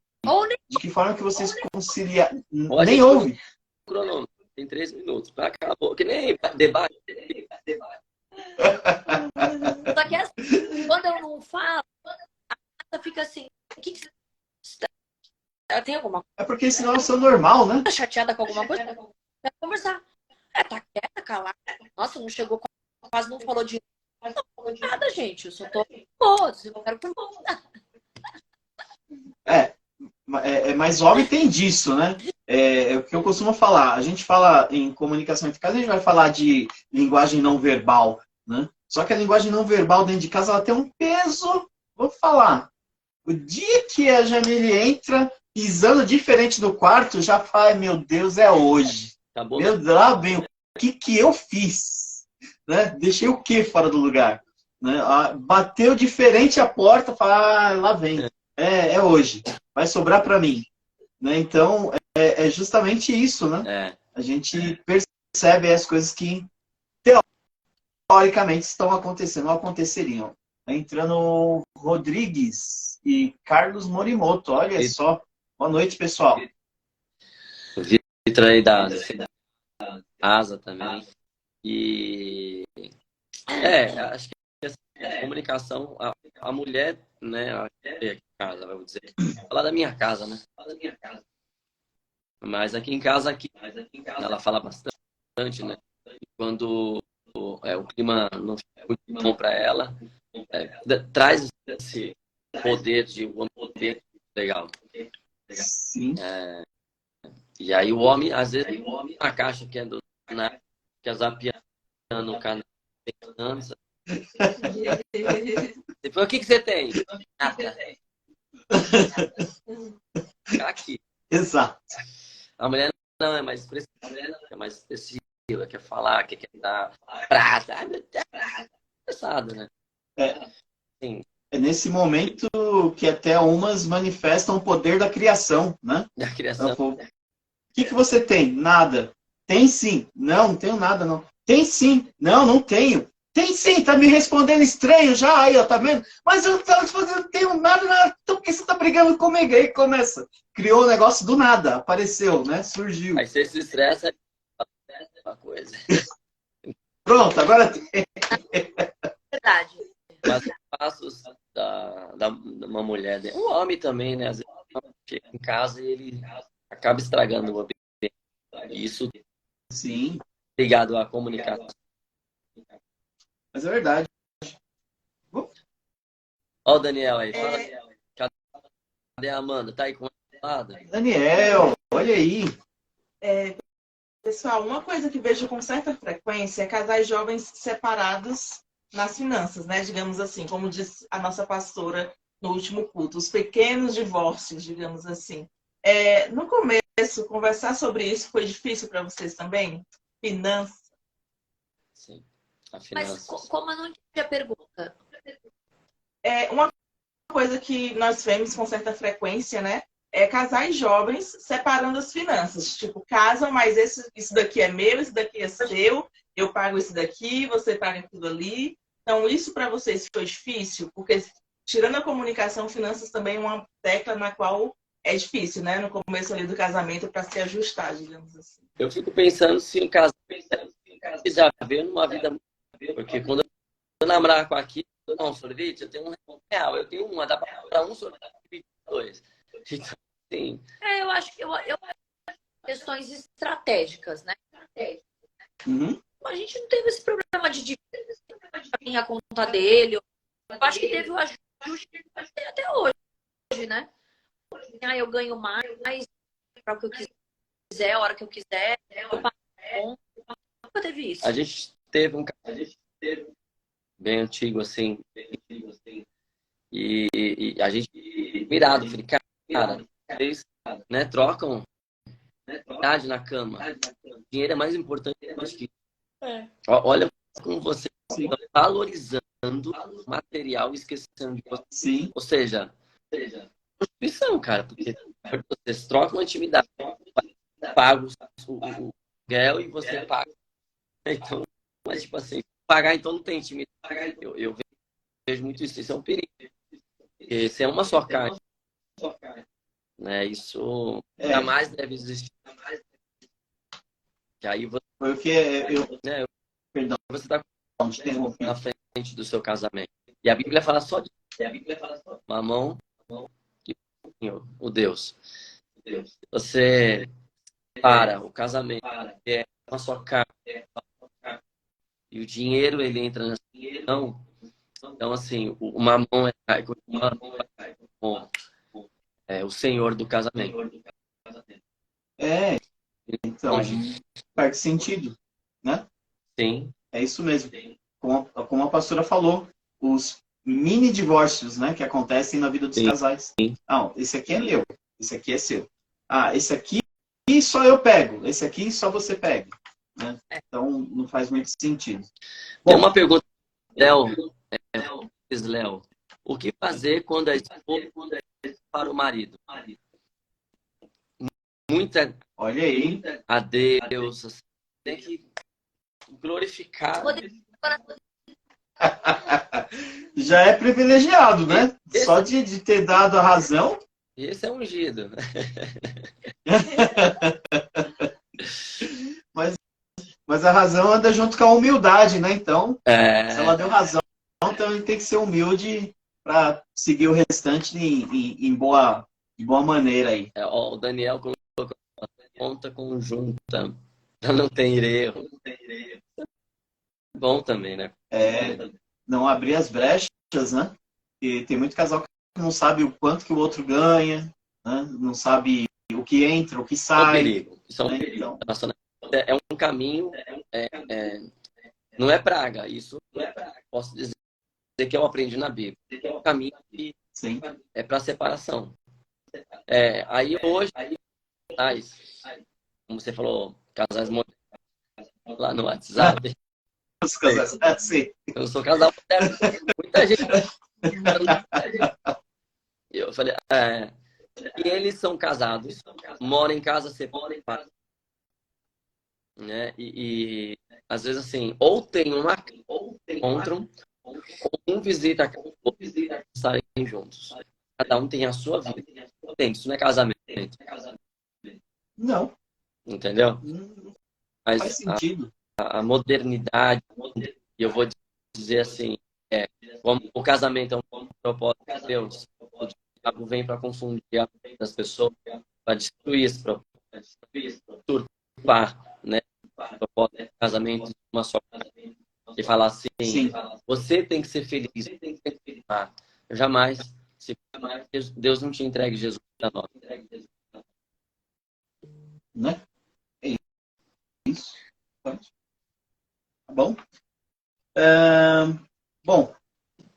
De que forma que vocês conciliam? Nem ouve.
Cronômetro, tem 3 minutos. Acabou, que nem debate.
Só que assim, quando eu não falo, a casa fica assim, ela tem alguma
É porque senão eu sou normal, né?
coisa chateada com alguma coisa? Vai conversar. Tá quieta, calada. Nossa, não chegou, quase não falou de nada, gente. Eu só tô boa, eu não quero perguntar.
Mas homem tem disso, né? É o que eu costumo falar. A gente fala em comunicação entre casa, a gente vai falar de linguagem não verbal, né? Só que a linguagem não verbal dentro de casa, ela tem um peso. Vou falar. O dia que a Jamile entra pisando diferente no quarto, já fala, meu Deus, é hoje.
Tá bom?
Meu Deus, lá vem, o que eu fiz? Né? Deixei o que fora do lugar? Né? Bateu diferente a porta, fala, lá vem. É hoje. Vai sobrar para mim. Né? Então, é justamente isso, né? A gente percebe as coisas que teoricamente estão acontecendo, ou aconteceriam. Tá entrando Rodrigues e Carlos Morimoto. Olha só. Boa noite, pessoal.
O Vitor aí da casa também. E acho que a comunicação, a mulher, né, aqui em casa, vamos dizer, falar da minha casa, né? Mas aqui em casa, ela fala bastante, né? E quando o clima não fica muito bom para ela, traz esse poder de um ambiente legal.
Sim.
E aí o homem, às vezes, uma caixa que é que é zapiando no canal. Depois, o que você tem? Nada. Aqui.
Exato.
A mulher não é mais expressiva, quer falar, quer dar prata. Ai, meu Deus, pesado, né? Sim.
É nesse momento que até umas manifestam o poder da criação, né?
Da criação.
O que você tem? Nada. Tem sim. Não, não tenho nada, não. Tem sim. Não, não tenho. Tem sim, tá me respondendo estranho já, aí, ó, tá vendo? Mas eu não tenho nada, então por que você tá brigando comigo? Aí começa. Criou o negócio do nada, apareceu, né? Surgiu.
Aí você se estressa, é uma coisa.
Pronto, agora tem.
Verdade.
Mas os passos da uma mulher, um homem também, né? Às vezes chega em casa e ele acaba estragando o ambiente. Isso
Sim,
ligado à comunicação.
mas é verdade.
Ó o Daniel aí, fala. Cadê a Amanda? Tá aí com ela lado?
Daniel, olha aí.
Pessoal, uma coisa que vejo com certa frequência é casais jovens separados nas finanças, né? Digamos assim, como disse a nossa pastora no último culto, os pequenos divórcios, digamos assim. No começo, conversar sobre isso foi difícil para vocês também? Finanças.
Sim, a
Mas
finanças.
como eu não entendi a pergunta?
Uma coisa que nós vemos com certa frequência, né? É casais jovens separando as finanças. Tipo, casam, mas isso daqui é meu, isso daqui é seu, eu pago isso daqui, você paga aquilo ali. Então, isso para vocês foi difícil? Porque, tirando a comunicação, finanças também é uma tecla na qual é difícil, né? No começo ali do casamento, para se ajustar, digamos assim.
Eu fico pensando se um casal já vê numa vida. Porque quando eu namorar com aqui, um sorvete, eu tenho R$ 1, eu tenho uma, dá para um sorvete, dois. Então, sim.
Eu acho que questões estratégicas, né?
Uhum.
A gente não teve esse problema de dividir a conta dele. Eu acho que teve o ajuste até hoje, né? Eu ganho mais para o que eu quiser, a hora que eu quiser, eu pago bom. Nunca teve isso.
A gente teve um caso bem antigo, assim, e a gente mirado, falei, cara, eles, né, trocam idade na cama. O dinheiro é mais importante que isso. Olha como você está valorizando o material e esquecendo de você.
Sim.
Ou seja, prostituição, cara, porque vocês trocam a intimidade, paga o aluguel e você paga. Então, mas tipo assim, pagar então não tem intimidade. Eu vejo muito isso, isso é um perigo. Porque se é uma só carne, né, isso jamais deve existir. Que aí você,
Porque
né,
perdão,
você está
interrompendo.
na frente do seu casamento. E a Bíblia fala só de mamão e o Deus. Você para o casamento, que é uma só carne, e o dinheiro ele entra nessa questão. Então, assim, o mamão é o senhor do casamento.
Então, faz sentido, né?
Sim.
É isso mesmo. Como a pastora falou, os mini divórcios, né, que acontecem na vida dos casais. Não, esse aqui é meu, esse aqui é seu. Ah, esse aqui só eu pego, esse aqui só você pega. Né? Então, não faz muito sentido.
Tem uma pergunta, Léo. O que fazer quando a esposa para o marido? Muita
Olha aí.
a Deus, assim, tem que glorificar.
Já é privilegiado, né? Só de ter dado a razão.
Esse é ungido.
Mas a razão anda junto com a humildade, né? Então, se ela
É,
deu razão, então a gente tem que ser humilde para seguir o restante de boa maneira aí.
ó, o Daniel colocou conta conjunta. Não tem erro. Bom também, né?
É, não abrir as brechas, né? E tem muito casal que não sabe o quanto que o outro ganha, né? Não sabe o que entra, o que
É um
sai.
perigo. Isso é um
Né?
perigo.
Então,
É um caminho, não é praga. Isso posso dizer que eu aprendi na Bíblia. É um caminho que
sim.
é para separação. Aí hoje, como você falou, casais modernos lá no WhatsApp.
Os casais, é, sim.
Eu sou casal moderno. Muita gente. Eu falei, e eles são casados, moram em casa separados, né? E às vezes assim, ou tem uma encontram, ou um visita a casa, ou saem juntos. Cada um tem a sua vida. Tem, isso não é casamento,
Não,
entendeu?
não faz
Mas
sentido.
a modernidade, e eu vou dizer assim, como o casamento é um propósito de Deus, o diabo vem para confundir a mente das pessoas, para destruir esse propósito, turpar, né? O propósito do casamento de uma só coisa. E falar assim,
Sim.
você tem que ser feliz, jamais, se Deus não te entregue Jesus para nós.
Né? É isso. Tá bom? Bom,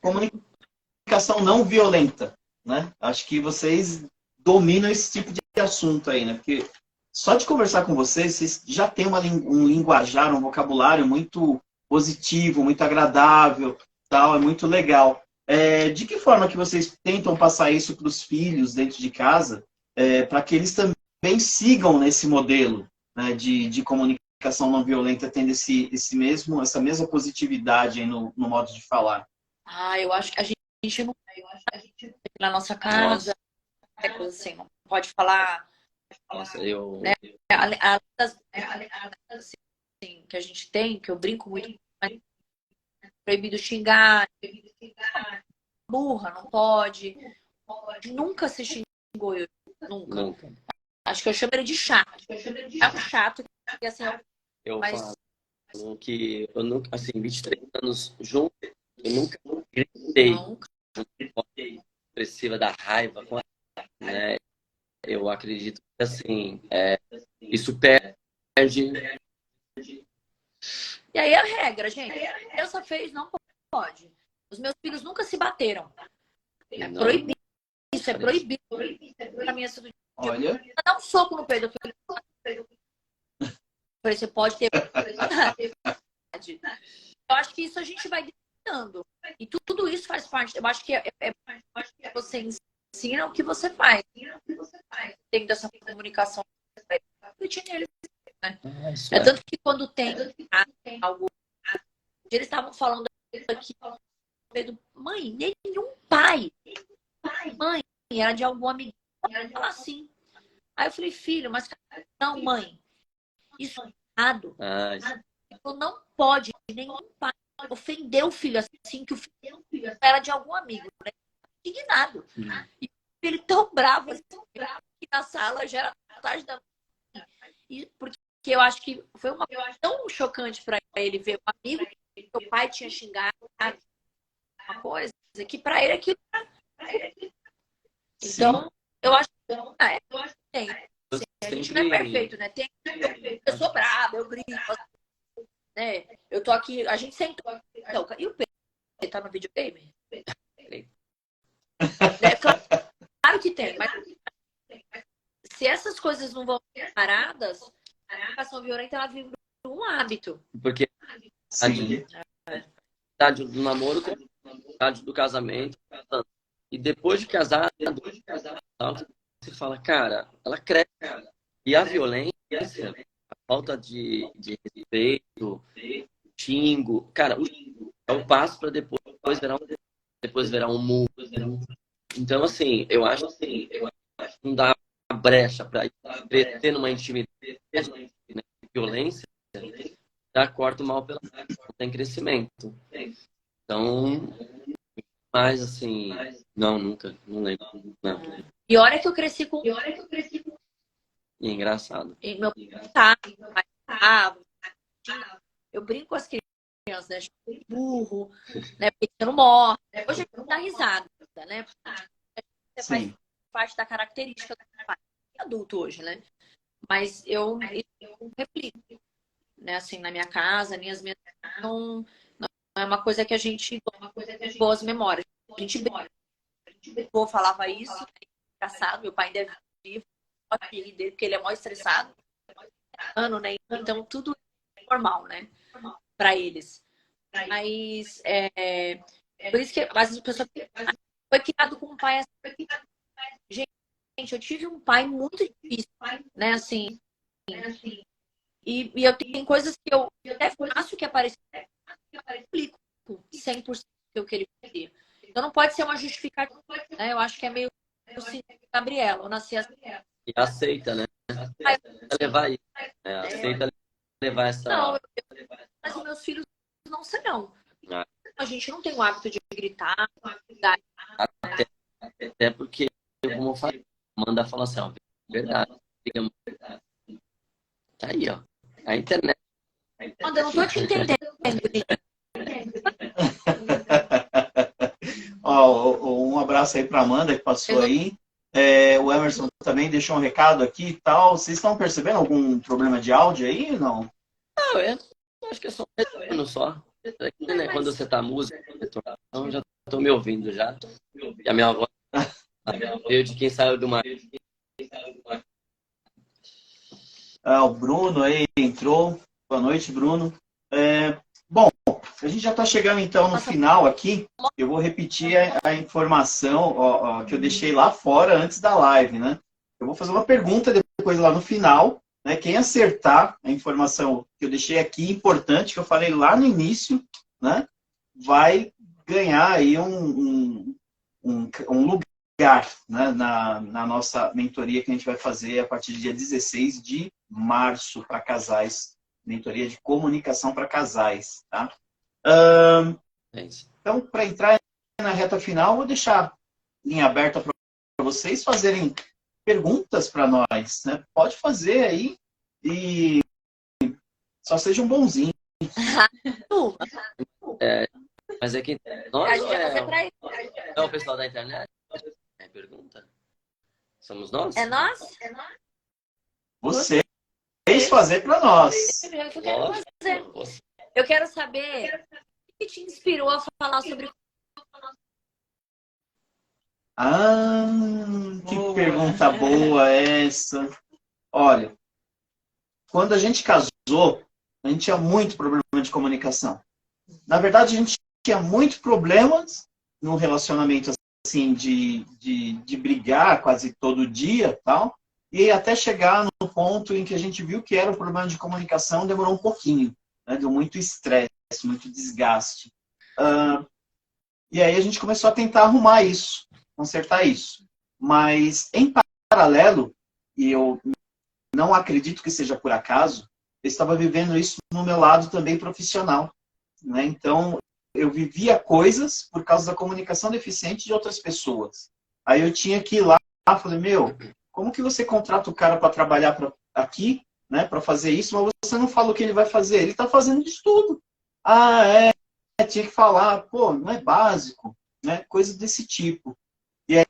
comunicação não violenta, né? Acho que vocês dominam esse tipo de assunto aí, né? Porque só de conversar com vocês já tem um linguajar, um vocabulário muito positivo, muito agradável, tal, é muito legal. De que forma que vocês tentam passar isso para os filhos dentro de casa, para que eles também sigam nesse modelo, né, de comunicação não violenta, tendo essa mesma positividade aí no modo de falar?
Eu acho que a gente não na nossa casa, assim, não pode falar.
Nossa, eu...
Além das assim, que a gente tem, que eu brinco muito, proibido xingar, burra, não pode. Nunca se xingou eu, nunca. Acho que eu chamo ele de chato. É um chato que assim,
Eu
mas
falo que eu nunca, assim, 23 anos junto, eu nunca gritei,
nunca.
expressiva da raiva, né? Eu acredito que, assim, isso perde.
E aí a regra, gente. Criança fez, não pode. Os meus filhos nunca se bateram. É
Não.
proibido. Isso é proibido. Pra mim, assim,
Olha,
dar um soco no peito. Você pode ter. Eu acho que isso a gente vai dando. E tudo isso faz parte. Eu acho que você ensina o que você faz. Tem dessa comunicação. Neles, né? É tanto que quando tem algo. Eles estavam falando aqui. Mãe, nenhum pai. Mãe, era de algum amigo. Falar assim. Aí eu falei, filho, mas não, mãe. Isso é errado. Não pode nenhum pai ofender o filho assim, que o filho era de algum amigo, né? Indignado. E ele tão bravo assim, que na sala já era tarde da manhã. E porque eu acho que foi uma coisa tão chocante para ele ver um amigo que o pai tinha xingado uma coisa que para ele aquilo. Então, eu acho que tem. A gente não é perfeito, né? Eu sou brava, eu grito, né? Eu tô aqui, a gente sentou. Então, e o Pedro tá no videogame? Claro que tem, mas se essas coisas não vão ser paradas, a comunicação violenta ela vira um hábito.
Porque a idade do namoro com a idade do casamento. E depois de casar, você fala, cara, ela cresce. E a violência, a falta de respeito, xingo, cara, é o passo para depois virar um muro. Então, assim, eu acho que não dá brecha para crescer numa intimidade, né, violência, já corta o mal pela frente, não tem crescimento. Então, mas assim, não, nunca, não lembro. Não.
E olha que eu cresci com.
E é engraçado.
E meu pai tá, eu brinco com as crianças, né? Chamo de burro, né? Porque você não morre. Hoje a gente dá risada, né? Você faz
Sim.
parte da característica do pai. Adulto hoje, né? Mas eu reflito, né? Assim, na minha casa, minhas não é uma coisa que a gente boas memórias. A gente brincou, falava isso, é engraçado, meu pai deve vivo, o filho dele, porque ele é mó estressado, né? Então tudo é normal, né? Para eles. Mas por isso que às vezes a pessoa foi criado com um pai assim. Gente, eu tive um pai muito difícil, né? Assim, e eu tenho coisas que eu até faço que aparecer, eu explico 100% o que ele fazia. Então não pode ser uma justificativa, né? Eu acho que é meio assim, Gabriela, eu nasci assim.
E aceita, né? Aceita levar isso. Né? Aceita levar essa.
Não, mas os meus filhos não serão. A gente não tem o hábito de gritar,
Até porque, como eu falei, manda falar assim, ó, verdade. Tá aí, ó. A internet.
Amanda, eu não tô te entendendo.
Ó, um abraço aí para Amanda que passou aí. O Emerson também deixou um recado aqui e tal. Vocês estão percebendo algum problema de áudio aí ou não?
Não, eu acho que é só um retorno só. Né? Quando você tá música, então já tô me ouvindo já. E a minha voz veio de quem saiu do mar.
O Bruno aí entrou. Boa noite, Bruno. Bom, a gente já está chegando então no final aqui. Eu vou repetir a informação que eu deixei lá fora antes da live, né? Eu vou fazer uma pergunta depois lá no final, né? Quem acertar a informação que eu deixei aqui, importante, que eu falei lá no início, né? Vai ganhar aí um lugar, né? na nossa mentoria que a gente vai fazer a partir do dia 16 de março para casais. Mentoria de comunicação para casais, tá? Então, para entrar na reta final, vou deixar a linha aberta para vocês fazerem perguntas para nós, né? Pode fazer aí e só sejam bonzinhos.
Mas é que nós ou é o pessoal da internet? É pergunta? Somos nós?
É nós?
Vocês fazer para nós.
Eu quero saber o que te inspirou a falar sobre.
Que pergunta boa essa. Olha, quando a gente casou, a gente tinha muito problema de comunicação. Na verdade, a gente tinha muitos problemas no relacionamento, assim, de brigar quase todo dia, tal. E até chegar no ponto em que a gente viu que era um problema de comunicação, demorou um pouquinho, né? Deu muito estresse, muito desgaste. E aí a gente começou a tentar arrumar isso, consertar isso. Mas, em paralelo, e eu não acredito que seja por acaso, eu estava vivendo isso no meu lado também profissional, né? Então, eu vivia coisas por causa da comunicação deficiente de outras pessoas. Aí eu tinha que ir lá, falei, como que você contrata o cara para trabalhar aqui, né, para fazer isso, mas você não fala o que ele vai fazer? Ele está fazendo de tudo. Tinha que falar, não é básico, né, coisas desse tipo. E aí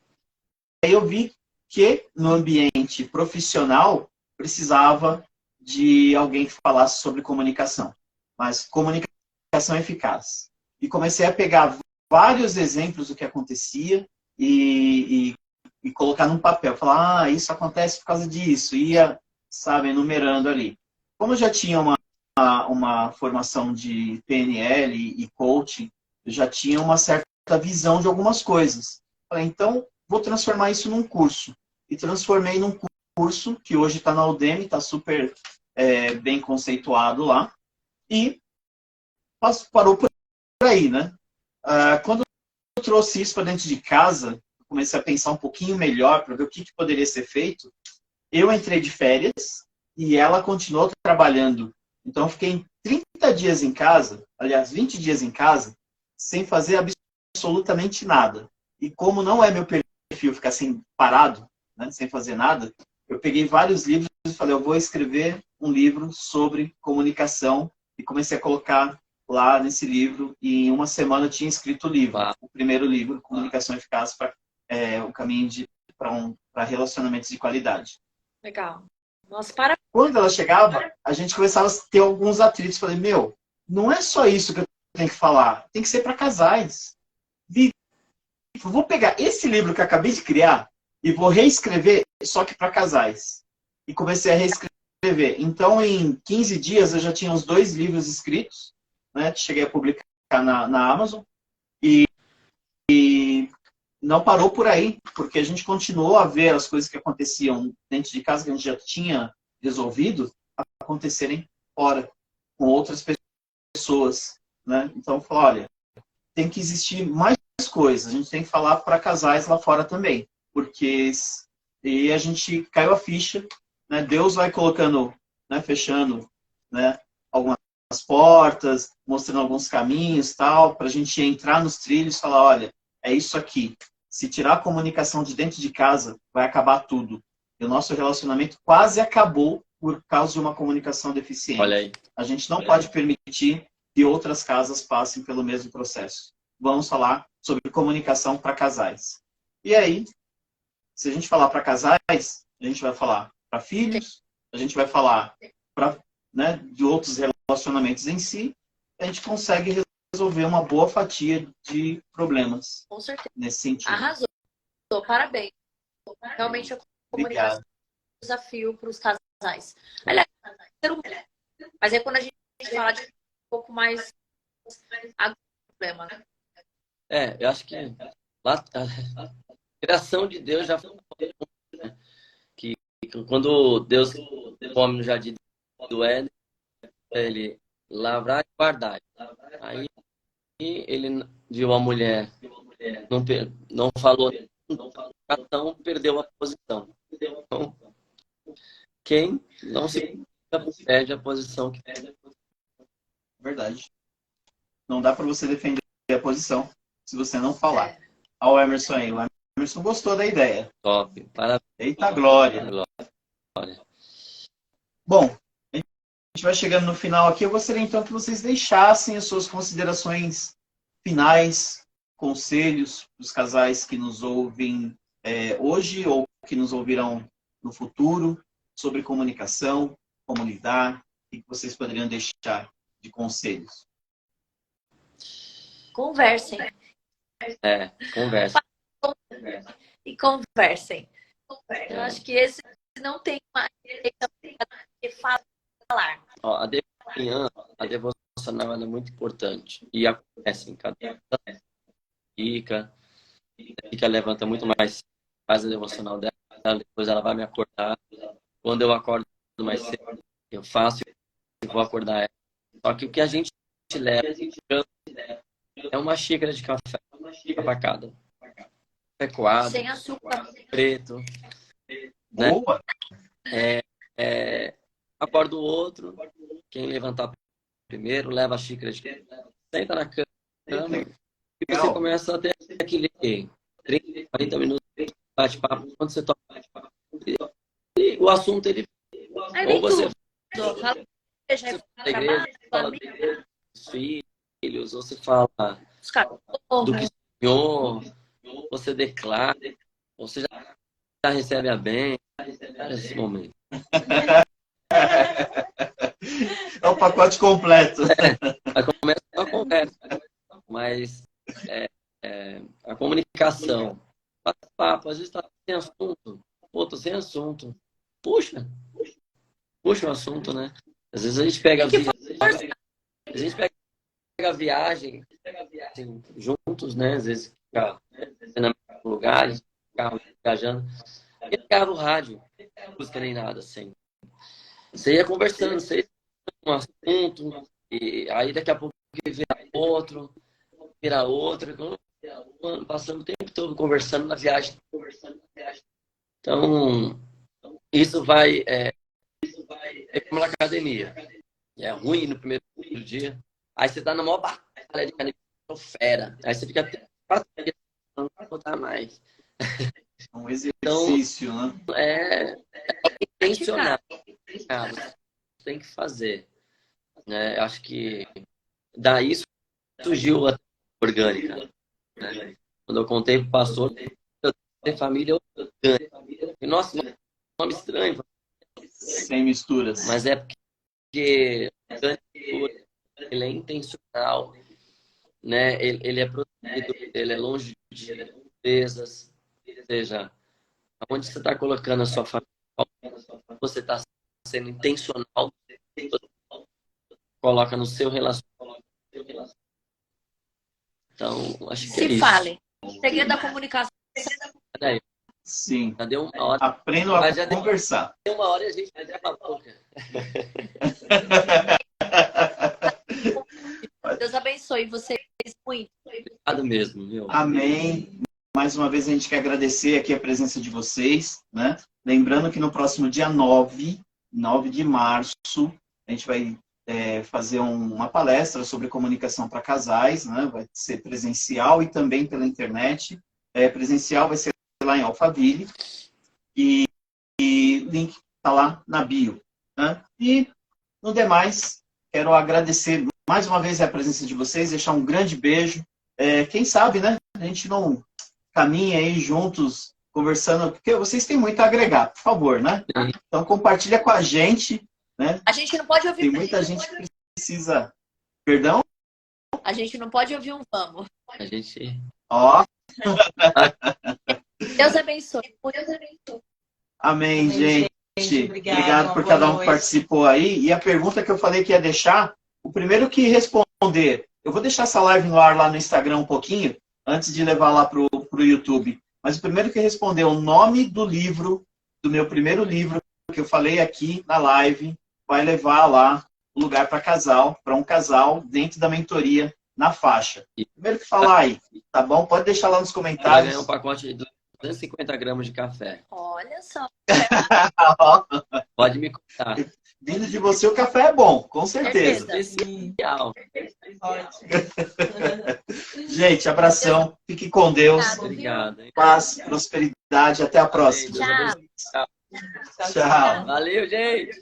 eu vi que no ambiente profissional precisava de alguém que falasse sobre comunicação, mas comunicação eficaz. E comecei a pegar vários exemplos do que acontecia e colocar num papel, falar, isso acontece por causa disso, ia, sabe, enumerando ali. Como eu já tinha uma formação de PNL e coaching, eu já tinha uma certa visão de algumas coisas. Falei, então, vou transformar isso num curso. E transformei num curso que hoje está na Udemy, está super bem conceituado lá, e parou por aí, né? Quando eu trouxe isso para dentro de casa, comecei a pensar um pouquinho melhor para ver o que poderia ser feito. Eu entrei de férias e ela continuou trabalhando. Então, eu fiquei 30 dias em casa, aliás, 20 dias em casa, sem fazer absolutamente nada. E como não é meu perfil ficar assim parado, né, sem fazer nada, eu peguei vários livros e falei, eu vou escrever um livro sobre comunicação e comecei a colocar lá nesse livro e em uma semana eu tinha escrito o livro, o primeiro livro, Comunicação Eficaz para o caminho para relacionamentos de qualidade.
Legal. Nossa, para.
Quando ela chegava, a gente começava a ter alguns atritos. Falei, não é só isso que eu tenho que falar, tem que ser para casais. Vou pegar esse livro que eu acabei de criar e vou reescrever só que para casais. E comecei a reescrever. Então, em 15 dias, eu já tinha os 2 livros escritos, né? Cheguei a publicar na Amazon. E não parou por aí, porque a gente continuou a ver as coisas que aconteciam dentro de casa, que a gente já tinha resolvido, acontecerem fora, com outras pessoas. Né? Então, falou, olha, tem que existir mais coisas, a gente tem que falar para casais lá fora também, porque e a gente caiu a ficha, né? Deus vai colocando, né, fechando, né, algumas portas, mostrando alguns caminhos, tal, para a gente entrar nos trilhos e falar, olha, é isso aqui. Se tirar a comunicação de dentro de casa, vai acabar tudo. E o nosso relacionamento quase acabou por causa de uma comunicação deficiente.
Olha aí.
A gente não pode permitir que outras casas passem pelo mesmo processo. Vamos falar sobre comunicação para casais. E aí, se a gente falar para casais, a gente vai falar para filhos, a gente vai falar né, de outros relacionamentos em si, a gente consegue resolver uma boa fatia de problemas.
Com certeza.
Nesse sentido.
Arrasou. Parabéns. Realmente a comunicação é um desafio para os casais. Aliás, mas é quando a gente fala de um pouco mais problema, né?
Eu acho que lá, a criação de Deus já foi, né? Que quando Deus come no jardim do Éden, ele lavrar e guardar. Aí ele viu a mulher, não falou, então perdeu a posição. Então, quem não se perde a posição que perde.
Verdade. Não dá para você defender a posição se você não falar. Olha o Emerson aí. O Emerson gostou da ideia.
Top. Parabéns.
Eita glória.
Glória.
Bom, a gente vai chegando no final aqui. Eu gostaria então que vocês deixassem as suas considerações finais, conselhos para os casais que nos ouvem hoje ou que nos ouvirão no futuro sobre comunicação, como lidar, o que vocês poderiam deixar de conselhos?
Conversem.
Conversa.
E conversem. Eu acho que esse não tem mais que falar.
Ó, a devocional é muito importante. E acontece em cada fica levanta muito mais, faz a devocional dela, depois ela vai me acordar. Quando eu acordo mais cedo, eu faço e vou acordar ela. Só que o que a gente leva é uma xícara de café para cada. Café coado,
sem açúcar,
preto. Né?
Boa!
Acorda o outro, quem levantar primeiro, leva a xícara de café, senta na cama e você começa a ter aquele 30, 40 minutos de bate-papo. Quando você toca bate-papo, e o assunto ele... Ou você fala da igreja, fala dos filhos, ou você fala do que sonhou, você declara, ou você já recebe a bênção nesse momento.
É o pacote completo.
Aí começa a conversa, mas a comunicação, bate-papo, às vezes está sem assunto, outro sem assunto. Puxa o assunto, né? Às vezes a gente pega a viagem assim, juntos, né? Às vezes fica em lugares, carro viajando, e ligava o rádio, não música nem nada, assim. Você ia conversando, você ia um assunto, e aí daqui a pouco vem outro, vira outra. Passando o tempo todo conversando na viagem. Então, isso vai... É como na academia. É ruim no primeiro dia. Aí você tá na maior batalha de academia, fera. Aí você fica 4 dias não vai voltar mais.
É um exercício,
então,
né?
É intencional. Cara, você tem que fazer. Né? Acho que daí surgiu a orgânica. Né? Quando eu contei pro pastor, eu tenho família orgânica. E, nossa, nome estranho.
Sem misturas.
Mas é porque ele é intencional, né? Ele é protegido, ele é longe de empresas. Ou seja, onde você está colocando a sua família, você está sendo intencional, coloca no seu relacionamento. Então, acho que é
Se
isso.
falem. O segredo da comunicação.
Peraí,
Sim.
já deu uma hora.
Aprendam a
Mas já
conversar.
deu uma hora e a gente vai a boca.
Deus abençoe vocês muito.
Obrigado mesmo, meu.
Amém. Mais uma vez a gente quer agradecer aqui a presença de vocês, né? Lembrando que no próximo dia 9 de março, a gente vai fazer uma palestra sobre comunicação para casais, né? Vai ser presencial e também pela internet. Presencial vai ser lá em Alphaville e o link está lá na bio, né? E no demais, quero agradecer mais uma vez a presença de vocês, deixar um grande beijo. Quem sabe, né? A gente não caminha aí juntos, conversando, porque vocês têm muito a agregar, por favor, né? Então compartilha com a gente, né?
A gente não pode ouvir.
Tem muita gente que precisa... Perdão?
A gente não pode ouvir um vamos.
A gente...
Ó.
Deus abençoe.
Amém, gente. Obrigado por
boa
cada um que
noite.
participou aí. E a pergunta que eu falei que ia deixar, o primeiro que responder, eu vou deixar essa live no ar lá no Instagram um pouquinho, antes de levar lá pro YouTube. Mas o primeiro que responder o nome do livro, do meu primeiro livro, que eu falei aqui na live, vai levar lá o lugar para um casal dentro da mentoria na faixa. Primeiro que falar aí, tá bom? Pode deixar lá nos
Vai
comentários.
ganhar um pacote de 250 gramas de café.
Olha só.
Pode me contar.
Vindo de você, o café é bom, com certeza.
Especial.
Ótimo.
Gente, abração. Fique com Deus.
Obrigado. Hein?
Paz, prosperidade. Até a próxima.
Tchau.
Tchau.
Tchau.
Valeu, gente.